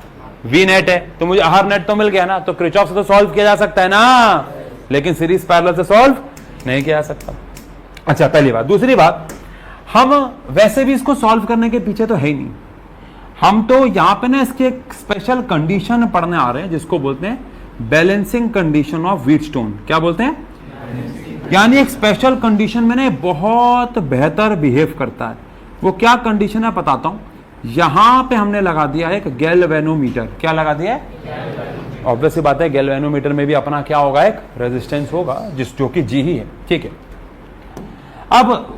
V नेट है, तो मुझे हर नेट तो मिल गया ना। तो किरचॉफ से तो सॉल्व किया जा सकता है ना, लेकिन सीरीज पैरेलल से सॉल्व नहीं किया जा सकता। अच्छा, पहली बात। दूसरी बात, हम वैसे भी इसको सॉल्व करने के पीछे तो है ही नहीं, हम तो यहां पे ना इसकी एक स्पेशल कंडीशन पढ़ने आ रहे हैं जिसको बोलते हैं बैलेंसिंग कंडीशन ऑफ व्हीटस्टोन। क्या बोलते हैं? यानी एक स्पेशल कंडीशन में ना बहुत बेहतर बिहेव करता है। वो क्या कंडीशन है बताता हूं। यहां पे हमने लगा दिया एक गैल्वेनोमीटर। क्या लगा दिया है? ऑब्वियस सी बात है, गैल्वेनोमीटर में भी अपना क्या होगा? एक रेजिस्टेंस होगा, जो कि G ही है। ठीक है, अब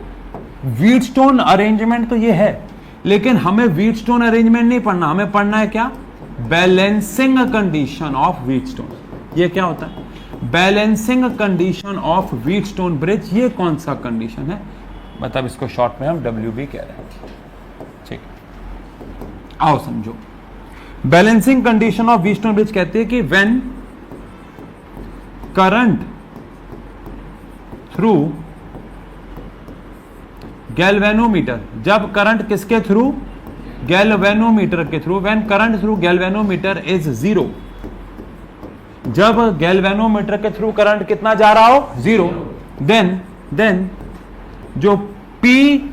व्हीटस्टोन अरेंजमेंट तो ये है, लेकिन हमें व्हीटस्टोन अरेंजमेंट नहीं पढ़ना, हमें पढ़ना है क्या? Balancing condition of Wheatstone. ये क्या होता है? Balancing condition of Wheatstone bridge. ये कौन सा कंडीशन है? मतलब इसको शॉर्ट में हम WB कह रहे हैं। ठीक, आओ समझो। Balancing condition of Wheatstone bridge कहते हैं कि व्हेन करंट थ्रू गैल्वेनोमीटर, जब करंट किसके थ्रू? गैल्वेनोमीटर के through. When current through galvanometer is 0, जब गैल्वेनोमीटर के थ्रू करंट कितना जा रहा हो? 0, देन जो P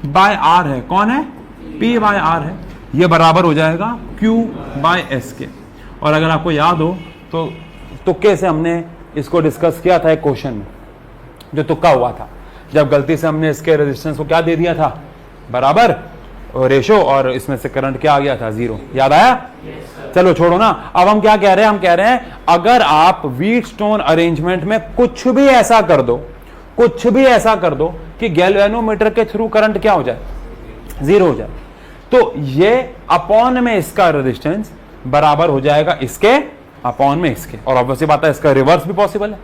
बाय R है, कौन है? P बाय R है, ये बराबर हो जाएगा Q बाय S के। और अगर आपको याद हो तो तुक्के से हमने इसको डिस्कस किया था एक क्वेश्चन में, जो तुक्का हुआ था, जब गलती से हमने इसके रेजिस्टेंस को क्या दे दिया था? बराबर रेशो, और इसमें से करंट क्या आ गया था? 0। याद आया? चलो छोड़ो ना, अब हम क्या कह रहे हैं? हम कह रहे हैं अगर आप व्हीटस्टोन अरेंजमेंट में कुछ भी ऐसा कर दो कि गैल्वेनोमीटर के थ्रू करंट क्या हो जाए? 0 हो जाए, तो ये अपॉन में इसका रेजिस्टेंस बराबर हो जाएगा इसके अपॉन में इसके। और ऑब्वियसली बात है इसका रिवर्स भी पॉसिबल है।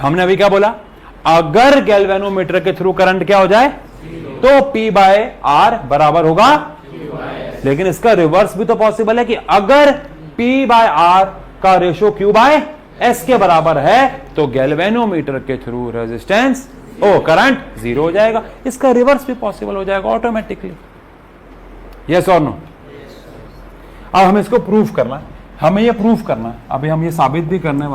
हमने अभी क्या बोला? अगर गैल्वेनोमीटर के थ्रू करंट क्या हो जाए तो P बाय R बराबर होगा, लेकिन इसका रिवर्स भी तो पॉसिबल है कि अगर P बाय R का रेशो Q बाय S के बराबर है तो गैल्वेनोमीटर के थ्रू रेजिस्टेंस करंट 0 हो जाएगा। इसका रिवर्स भी पॉसिबल हो जाएगा ऑटोमेटिकली। यस और नो? अब हमें इसको प्रूफ करना है, हमें ये प्रूफ करना है। अभी हम ये साबित भी करने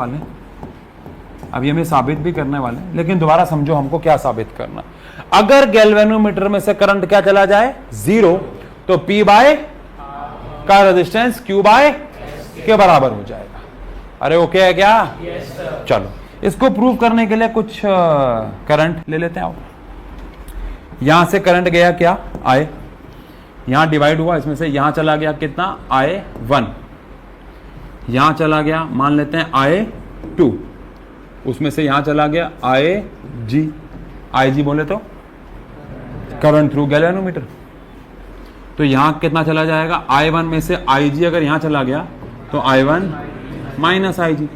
वाले हैं, लेकिन दोबारा समझो हमको क्या साबित करना। अगर गैल्वेनोमीटर में से करंट क्या चला जाए? 0, तो P बाय का रेजिस्टेंस Q बाय के बराबर हो जाएगा। अरे ओके है क्या? yes, चलो इसको प्रूव करने के लिए कुछ करंट ले लेते हैं। आओ, यहां से करंट गया क्या? I, यहां डिवाइड हुआ, इसमें से यहां चला गया कितना? I1। यहां चला गया, मान लेते हैं I2, उसमें से यहां चला गया IG, IG बोले तो करंट थ्रू गैल्वेनोमीटर। तो यहां कितना चला जाएगा, I1 में से IG अगर यहां चला गया तो I1 माइनस IG,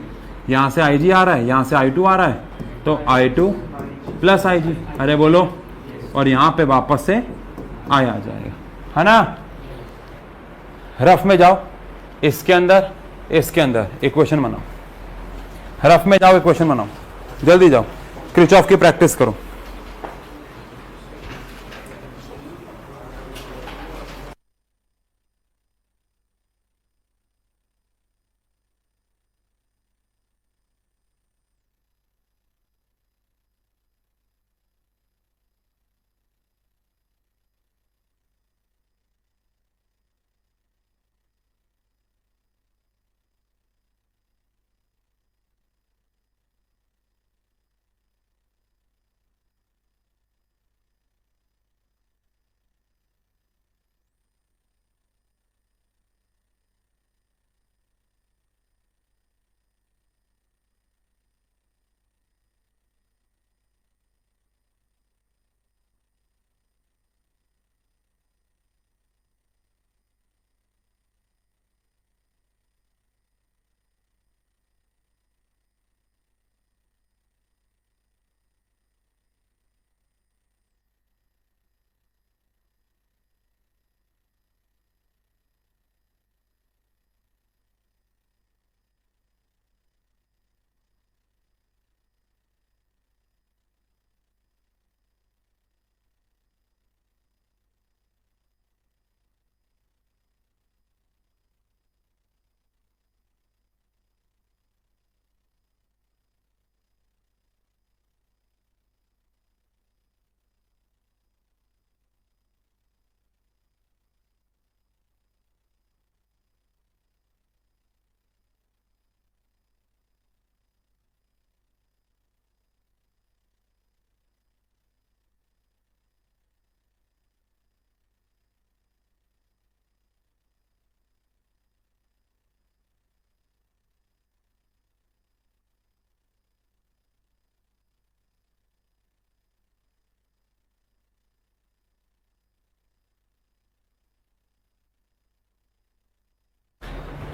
यहां से IG आ रहा है, यहां से I2 आ रहा है, तो I2 प्लस IG, अरे बोलो, और यहां पे वापस से I आ जाएगा, है ना। रफ में जाओ, इसके अंदर इक्वेशन बनाओ, रफ में जाओ, इक्वेशन बनाओ, जल्दी जाओ, किरचॉफ की प्रैक्टिस करो।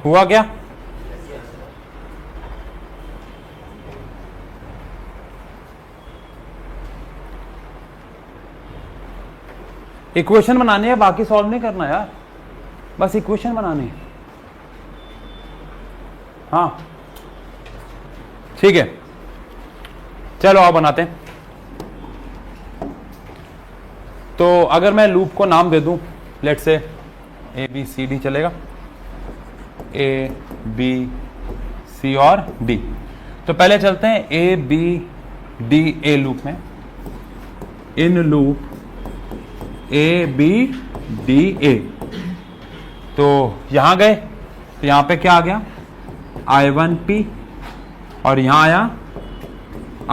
हुआ क्या, इक्वेशन बनानी है, बाकी सॉल्व नहीं करना यार, बस इक्वेशन बनानी है। हाँ ठीक है, चलो आओ बनाते हैं। तो अगर मैं लूप को नाम दे दूं, लेट से ABCD चलेगा, ABC और D। तो पहले चलते हैं ABDA लूप में। इन लूप ABDA, तो यहां गए तो यहां पे क्या आ गया, I1P, और यहां आया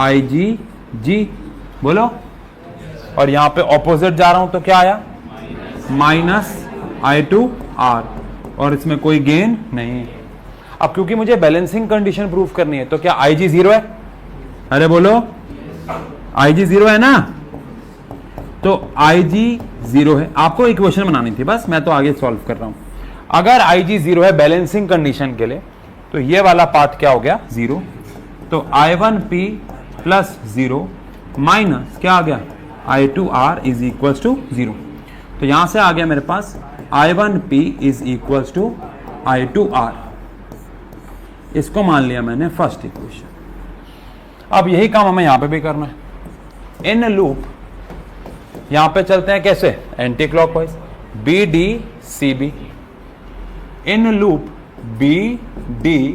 IGG, बोलो, और यहां पे ऑपोजिट जा रहा हूं तो क्या आया, माइनस I2R, और इसमें कोई गेन नहीं। अब क्योंकि मुझे बैलेंसिंग कंडीशन प्रूफ करनी है, तो क्या IG 0 है, अरे बोलो, IG 0 है ना, तो IG 0 है। आपको इक्वेशन बनानी थी बस, मैं तो आगे सॉल्व कर रहा हूं। अगर IG 0 है बैलेंसिंग कंडीशन के लिए, तो ये वाला पार्ट क्या हो गया, 0, तो I1P प्लस 0 माइनस क्या आ गया, I2R इज इक्वल टू 0। तो यहां से आ गया मेरे पास I1P is equal to I2R, इसको मान लिया मैंने फर्स्ट इक्वेशन। अब यही काम हमें यहां पे भी करना है। इन लूप यहां पे चलते हैं कैसे, anti clockwise, BDCB, in loop BDCB,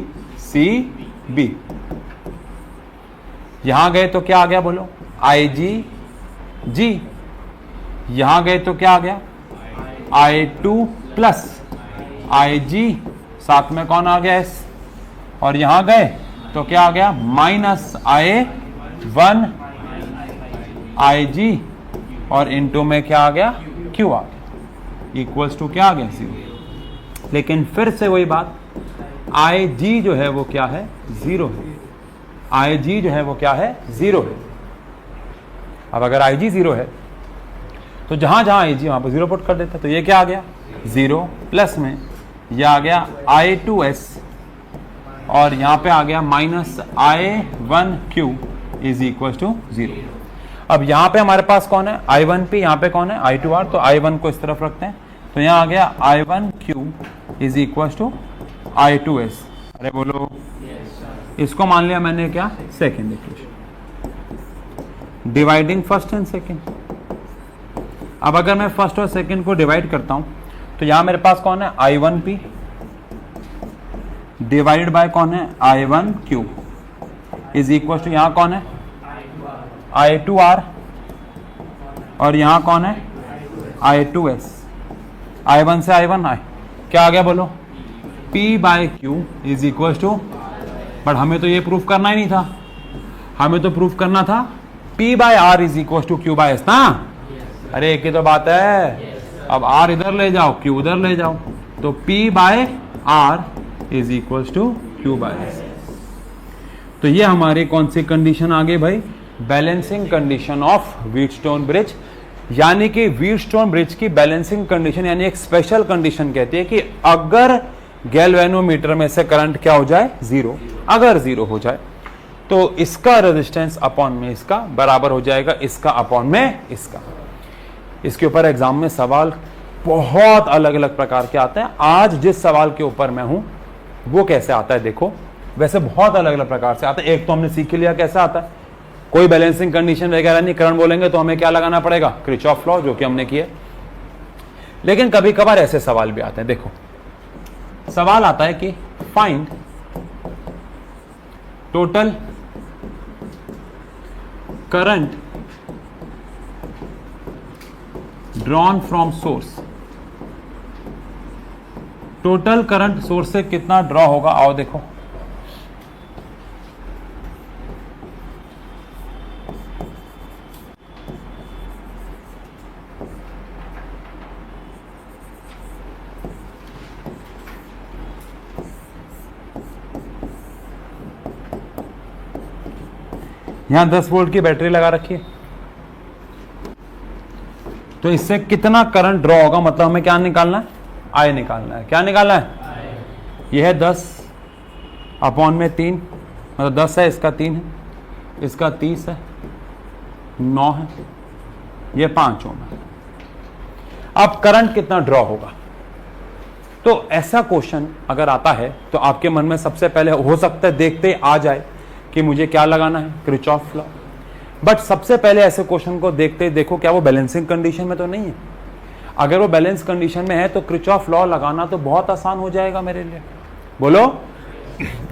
यहां गए तो क्या आ गया, बोलो, IGG, यहां गए तो क्या आ गया, I2 प्लस IG, साथ में कौन आ गया, S, और यहां गए तो क्या आ गया, माइनस I1 IG, और इनटू में क्या आ गया, Q आ गया, इक्वल्स टू क्या आ गया, 0। लेकिन फिर से वही बात, IG जो है वो क्या है, 0 है। IG जो है वो क्या है, 0 है। अब अगर IG 0 है तो जहां जहां IG वहां पर 0 पुट कर देते, तो ये क्या आ गया 0, प्लस में ये आ गया I2S और यहां पे आ गया minus I1Q is equal to 0। अब यहां पे हमारे पास कौन है, I1P, यहां पे कौन है I2R, तो I1 को इस तरफ रखते हैं, तो यहां आ गया I1Q is equal to I2S। अरे बोलो, इसको मान लिया मैंने क्या, second equation, dividing first and second. अब अगर मैं फर्स्ट और सेकेंड को डिवाइड करता हूं तो यहां मेरे पास कौन है I1P डिवाइडेड बाय कौन है I1Q इज इक्वल टू, यहां कौन है I2R और यहां कौन है I2S। I1 से I1 आए, क्या आ गया बोलो, P by Q is equal to, but हमें तो ये प्रूफ करना ही नहीं था, हमें तो प्रूफ करना था P by R is equal to Q by S ना। अरे एक ही तो बात है, अब R इधर ले जाओ, Q उधर ले जाओ, तो P by R is equal to Q by S। तो ये हमारी कौन सी कंडीशन आ गई भाई, balancing condition of Wheatstone bridge. यानी कि व्हीटस्टोन ब्रिज की बैलेंसिंग कंडीशन यानी एक स्पेशल कंडीशन कहती है कि अगर गैल्वेनोमीटर में से करंट क्या हो जाए, 0, अगर 0 हो जाए तो इसका रेजिस्टेंस अपॉन में इसका बराबर हो जाएगा, इसका अपॉन में इसका। इसके ऊपर एग्जाम में सवाल बहुत अलग अलग प्रकार के आते हैं। आज जिस सवाल के ऊपर मैं हूं वो कैसे आता है देखो, वैसे बहुत अलग अलग प्रकार से आता है। एक तो हमने सीख लिया कैसे आता है, कोई बैलेंसिंग कंडीशन वगैरह नहीं, करंट बोलेंगे तो हमें क्या लगाना पड़ेगा, किरचॉफ लॉ, जो कि हमने किया। लेकिन कभी कभार ऐसे सवाल भी आते हैं। देखो सवाल आता है कि find total current drawn from source, total current source से कितना ड्रॉ होगा। आओ देखो, यहां 10 वोल्ट की बैटरी लगा रखी है, तो इससे कितना करंट ड्रॉ होगा, मतलब हमें क्या निकालना है, आई निकालना है। क्या निकालना है, यह है 10 अपॉन में 3, मतलब 10 है, इसका 3 है, इसका 30 है, 9 है, ये 5 ओम है। अब करंट कितना ड्रॉ होगा, तो ऐसा क्वेश्चन अगर आता है तो आपके मन में सबसे पहले हो सकता है देखते आ जाए कि मुझे क्या लगाना है, किरचॉफ लॉ। बट सबसे पहले ऐसे क्वेश्चन को देखते देखो क्या वो बैलेंसिंग कंडीशन में तो नहीं है। अगर वो बैलेंस कंडीशन में है तो किरचॉफ लॉ लगाना तो बहुत आसान हो जाएगा मेरे लिए। बोलो,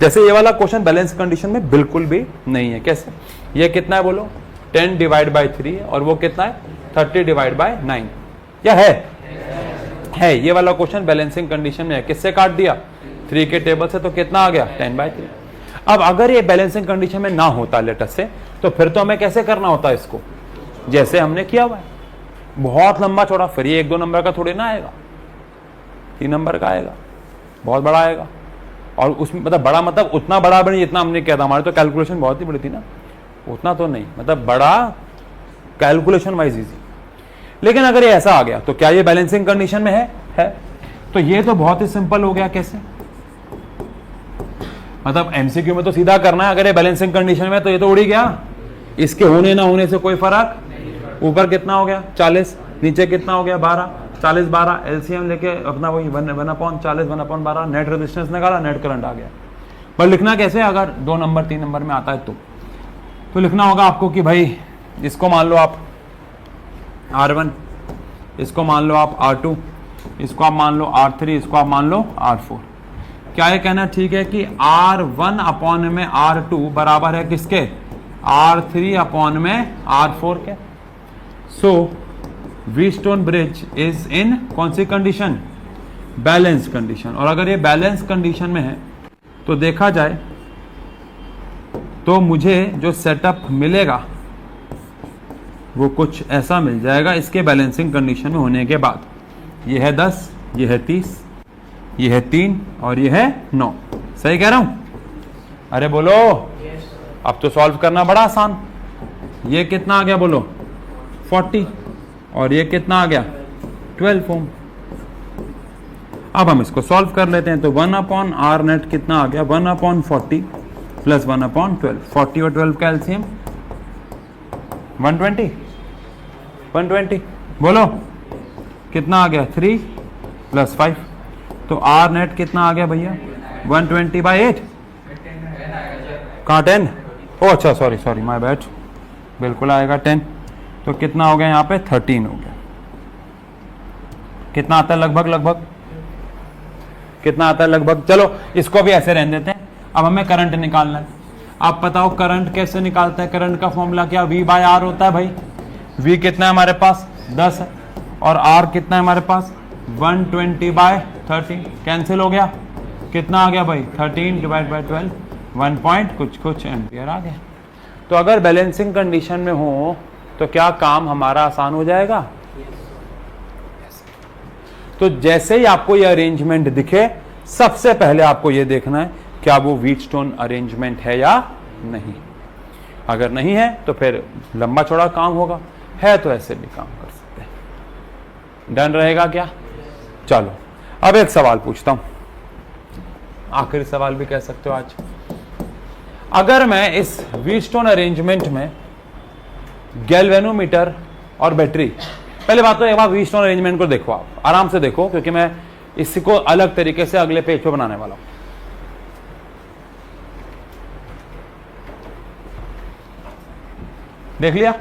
जैसे ये वाला क्वेश्चन बैलेंस कंडीशन में बिल्कुल भी नहीं है। कैसे, ये कितना है बोलो, 10 डिवाइड बाई 3 और वो कितना है 30 डिवाइड बाई 9, क्या है ये वाला क्वेश्चन बैलेंसिंग कंडीशन में है। किससे काट दिया, 3 के टेबल से, तो कितना आ गया 10/3। अब अगर ये बैलेंसिंग कंडीशन में ना होता लेटर से, तो फिर तो हमें कैसे करना होता है इसको, जैसे हमने किया हुआ है, बहुत लंबा चौड़ा। फिर ये 1-2 नंबर का थोड़ी ना आएगा, 3 नंबर का आएगा, बहुत बड़ा आएगा। और उसमें मतलब बड़ा मतलब उतना बड़ा भी नहीं जितना हमने किया था, हमारी तो कैलकुलेशन बहुत ही बड़ी थी ना, उतना तो नहीं, मतलब बड़ा कैलकुलेशन वाइज इजी। लेकिन अगर ये ऐसा आ गया तो क्या ये बैलेंसिंग कंडीशन में है। तो ये तो बहुत ही सिंपल हो गया। कैसे, मतलब एमसीक्यू में तो सीधा करना है, अगर ये बैलेंसिंग कंडीशन में तो ये तो उड़ ही गया, इसके होने ना होने से कोई फर्क। ऊपर कितना हो गया 40, नीचे कितना हो गया 12, 40 12 एलसीएम लेके अपना वही 1/40 1/12 नेट रेजिस्टेंस निकाला, नेट करंट आ गया। पर लिखना कैसे, अगर 2 नंबर 3 नंबर में आता है तो लिखना होगा आपको कि भाई इसको मान लो आप R1, इसको मान लो आप R2, इसको आप मान लो R3, इसको आप मान लो R4। क्या ये कहना ठीक है कि R1 अपॉन में R2 बराबर है किसके, R3 अपॉन में R4 के। सो व्हीटस्टोन ब्रिज इज इन कौन सी कंडीशन, बैलेंस कंडीशन। और अगर ये बैलेंस कंडीशन में है तो देखा जाए तो मुझे जो सेटअप मिलेगा वो कुछ ऐसा मिल जाएगा इसके बैलेंसिंग कंडीशन में होने के बाद। ये है 10, ये है 30, ये है 3 और ये है 9। सही कह रहा हूं? अरे बोलो, अब तो सॉल्व करना बड़ा आसान। ये कितना आ गया बोलो? 40 और ये कितना आ गया? 12 ओम। अब हम इसको सॉल्व कर लेते हैं। तो 1/r नेट कितना आ गया? 1/40 प्लस 1/12। 40 और 12 का एलसीएम 120। 120 बोलो कितना आ गया? 3 प्लस 5। तो आर नेट कितना आ गया भैया? 120/8। कहाँ 10? ओ अच्छा, सॉरी माय बैड, बिल्कुल आएगा 10। तो कितना हो गया यहाँ पे? 13 हो गया। कितना आता है लगभग? कितना आता है लगभग? चलो इसको भी ऐसे रहने देते हैं। अब हमें करंट निकालना है। आप बताओ करंट कैसे निकालते हैं? करंट का फॉर्मूला क्या? V/R होता है भाई। V कितना है हमारे पास? 10 है। और R कितना है हमारे पास? 120/13। कैंसिल हो गया। कितना आ गया भाई? 13 डिवाइड बाई 12, 1 पॉइंट कुछ एम्पियर आ गया। तो अगर बैलेंसिंग कंडीशन में हो तो क्या काम हमारा आसान हो जाएगा? तो जैसे ही आपको ये अरेंजमेंट दिखे, सबसे पहले आपको ये देखना है क्या वो व्हीटस्टोन अरेंजमेंट है या नहीं। अगर नहीं है तो फिर लंबा चौड़ा काम होगा, है तो ऐसे भी काम कर सकते हैं। डन रहेगा क्या? चलो अब एक सवाल पूछता हूं, आखिरी सवाल भी कह सकते हो आज। अगर मैं इस व्हीटस्टोन अरेंजमेंट में गैल्वेनोमीटर और बैटरी, पहले बात तो एक बार व्हीटस्टोन अरेंजमेंट को देखो, आप आराम से देखो, क्योंकि मैं इसको अलग तरीके से अगले पेज पे बनाने वाला हूं। देख लिया?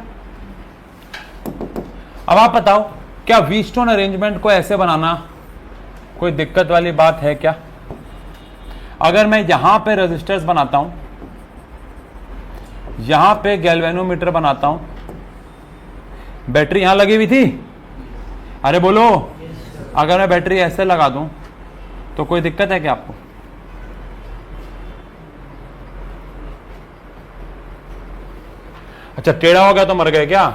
अब आप बताओ क्या व्हीटस्टोन अरेंजमेंट को ऐसे बनाना कोई दिक्कत वाली बात है क्या? अगर मैं यहां पे रेजिस्टर्स बनाता हूं, यहां पे गैल्वेनोमीटर बनाता हूं, बैटरी यहां लगी हुई थी, अरे बोलो, अगर मैं बैटरी ऐसे लगा दूं तो कोई दिक्कत है क्या आपको? अच्छा टेढ़ा हो गया तो मर गए क्या?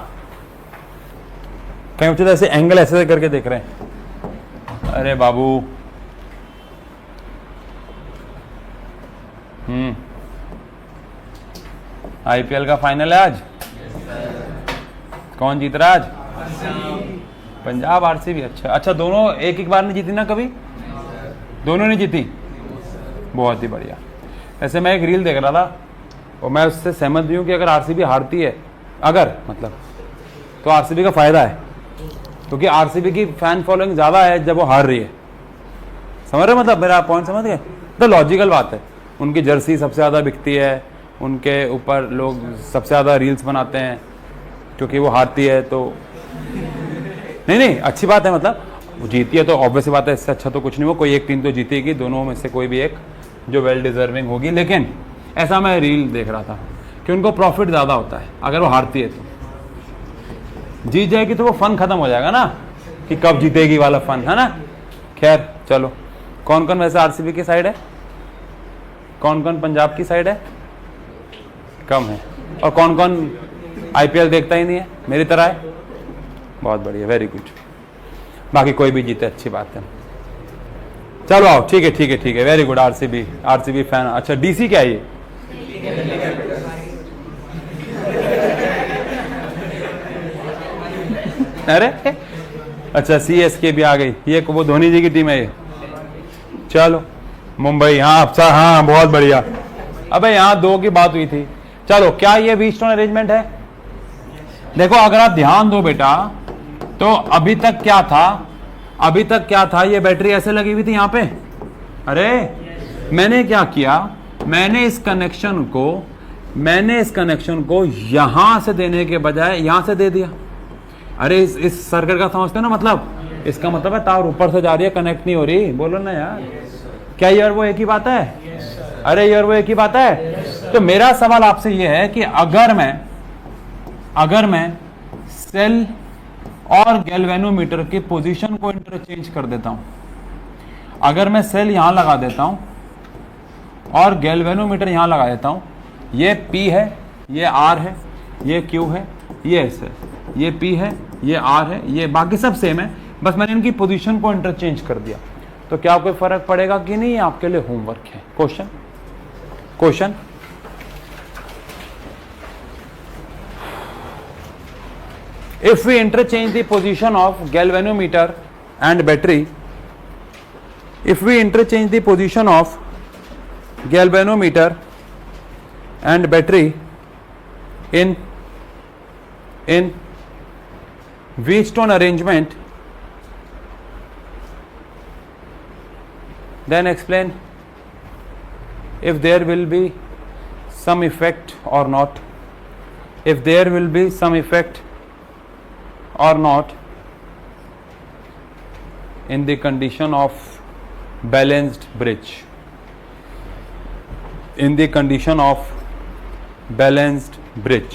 कहीं बच्चे तो ऐसे एंगल ऐसे करके देख रहे हैं। अरे बाबू, आईपीएल का फाइनल है आज। कौन जीत रहा है आज? पंजाब आरसीबी। अच्छा दोनों एक बार नहीं जीती ना कभी? दोनों नहीं जीती। बहुत ही बढ़िया। ऐसे मैं एक रील देख रहा था और मैं उससे सहमत भी हूं कि अगर आरसीबी हारती है, अगर मतलब, तो आरसीबी का फायदा है, क्योंकि आरसीबी की फैन फॉलोइंग ज्यादा है जब वो हार रही है। समझ रहे मतलब मेरा पॉइंट? समझ गए? तो लॉजिकल बात है, उनकी जर्सी सबसे ज्यादा बिकती है, उनके ऊपर लोग सबसे ज्यादा रील्स बनाते हैं क्योंकि वो हारती है। तो नहीं अच्छी बात है, मतलब वो जीती है तो ऑब्वियस बात है, इससे अच्छा तो कुछ नहीं हो। कोई एक टीम तो जीतेगी, दोनों में से कोई भी एक जो वेल डिजर्विंग होगी। लेकिन ऐसा मैं रील देख रहा था कि उनको प्रॉफिट ज़्यादा होता है अगर वो हारती है। तो जीत जाएगी तो वो फन खत्म हो जाएगा ना, कि कब जीतेगी वाला फन, है ना। खैर चलो, कौन कौन वैसे आरसीबी की साइड है, कौन कौन पंजाब की साइड है? कम है। और कौन कौन आईपीएल देखता ही नहीं है, मेरी तरह है? बहुत बढ़िया, वेरी गुड। बाकी कोई भी जीते अच्छी बात है। चलो आओ, ठीक है, वेरी गुड। RCB fan. अच्छा डीसी क्या है ये? अरे अच्छा सीएसके भी आ गई, ये वो धोनी जी की टीम है ये। चलो मुंबई, हाँ अच्छा, हाँ बहुत बढ़िया। अबे यहाँ दो की बात हुई थी। चलो क्या ये व्हीटस्टोन अरेंजमेंट है? देखो अगर आप ध्यान दो बेटा, तो अभी तक क्या था? ये बैटरी ऐसे लगी हुई थी यहाँ पे। अरे मैंने क्या किया, मैंने इस कनेक्शन को यहां से देने के बजाय यहां से दे दिया। अरे इस सर्किट का समझते हो ना मतलब? इसका मतलब है तार ऊपर से जा रही है, कनेक्ट नहीं हो रही। बोलो ना यार, क्या ये और वो एक ही बात है? अरे ये और वो एक ही बात है। तो मेरा सवाल आपसे ये है कि अगर मैं सेल और गैल्वेनोमीटर की पोजीशन को इंटरचेंज कर देता हूं, अगर मैं सेल यहां लगा देता हूं और गैल्वेनोमीटर यहां लगा देता हूं, ये P है, ये R है, ये Q है, ये S है, ये P है, ये R है, ये बाकी सब सेम है, बस मैंने इनकी पोजीशन को इंटरचेंज कर दिया। तो क्या कोई फर्क पड़ेगा कि नहीं? आपके लिए होमवर्क है। Question if we interchange the position of galvanometer and battery, if we interchange the position of galvanometer and battery in Wheatstone arrangement, then explain if there will be some effect or not, if there will be some effect or not in the condition of balanced bridge, in the condition of balanced bridge।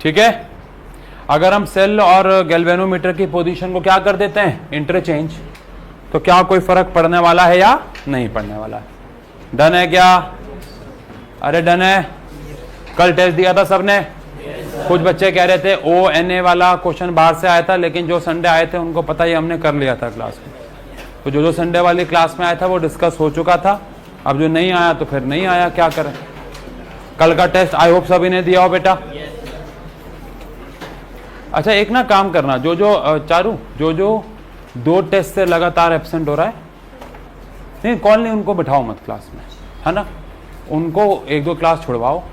ठीक है, अगर हम सेल और गैल्वेनोमीटर की पोजीशन को क्या कर देते हैं? इंटरचेंज, तो क्या कोई फर्क पड़ने वाला है या नहीं पड़ने वाला है? डन है क्या? अरे डन है। कल टेस्ट दिया था सबने? कुछ बच्चे कह रहे थे ONA वाला क्वेश्चन बाहर से आया था, लेकिन जो संडे आए थे उनको पता ही हमने कर लिया था क्लास में। तो जो संडे वाली क्लास में आया था वो डिस्कस हो चुका था। अब जो नहीं आया तो फिर नहीं आया, क्या करें। कल का टेस्ट आई होप सभी ने दिया हो बेटा। अच्छा एक ना काम करना, चारू जो 2 टेस्ट से लगातार एब्सेंट हो रहा है, नहीं कॉल नहीं, उनको बिठाओ मत क्लास में, है ना। उनको 1-2 क्लास छुड़वाओ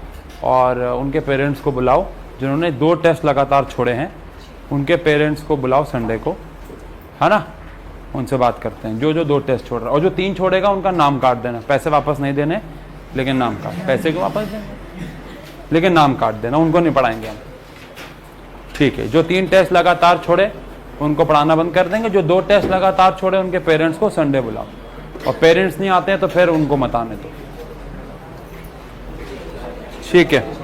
और उनके पेरेंट्स को बुलाओ। जिन्होंने 2 टेस्ट लगातार छोड़े हैं उनके पेरेंट्स को बुलाओ संडे को, है ना। उनसे बात करते हैं जो 2 टेस्ट छोड़ रहा है, और जो 3 छोड़ेगा उनका नाम काट देना। पैसे वापस नहीं देने, लेकिन नाम काट, पैसे को वापस देंगे लेकिन नाम काट देना, उनको नहीं पढ़ाएंगे हम। ठीक है, जो 3 टेस्ट लगातार छोड़े उनको पढ़ाना बंद कर देंगे। जो 2 टेस्ट लगातार छोड़े उनके पेरेंट्स को संडे बुलाओ, और पेरेंट्स नहीं आते हैं तो फिर उनको मत आने दो। ठीक है।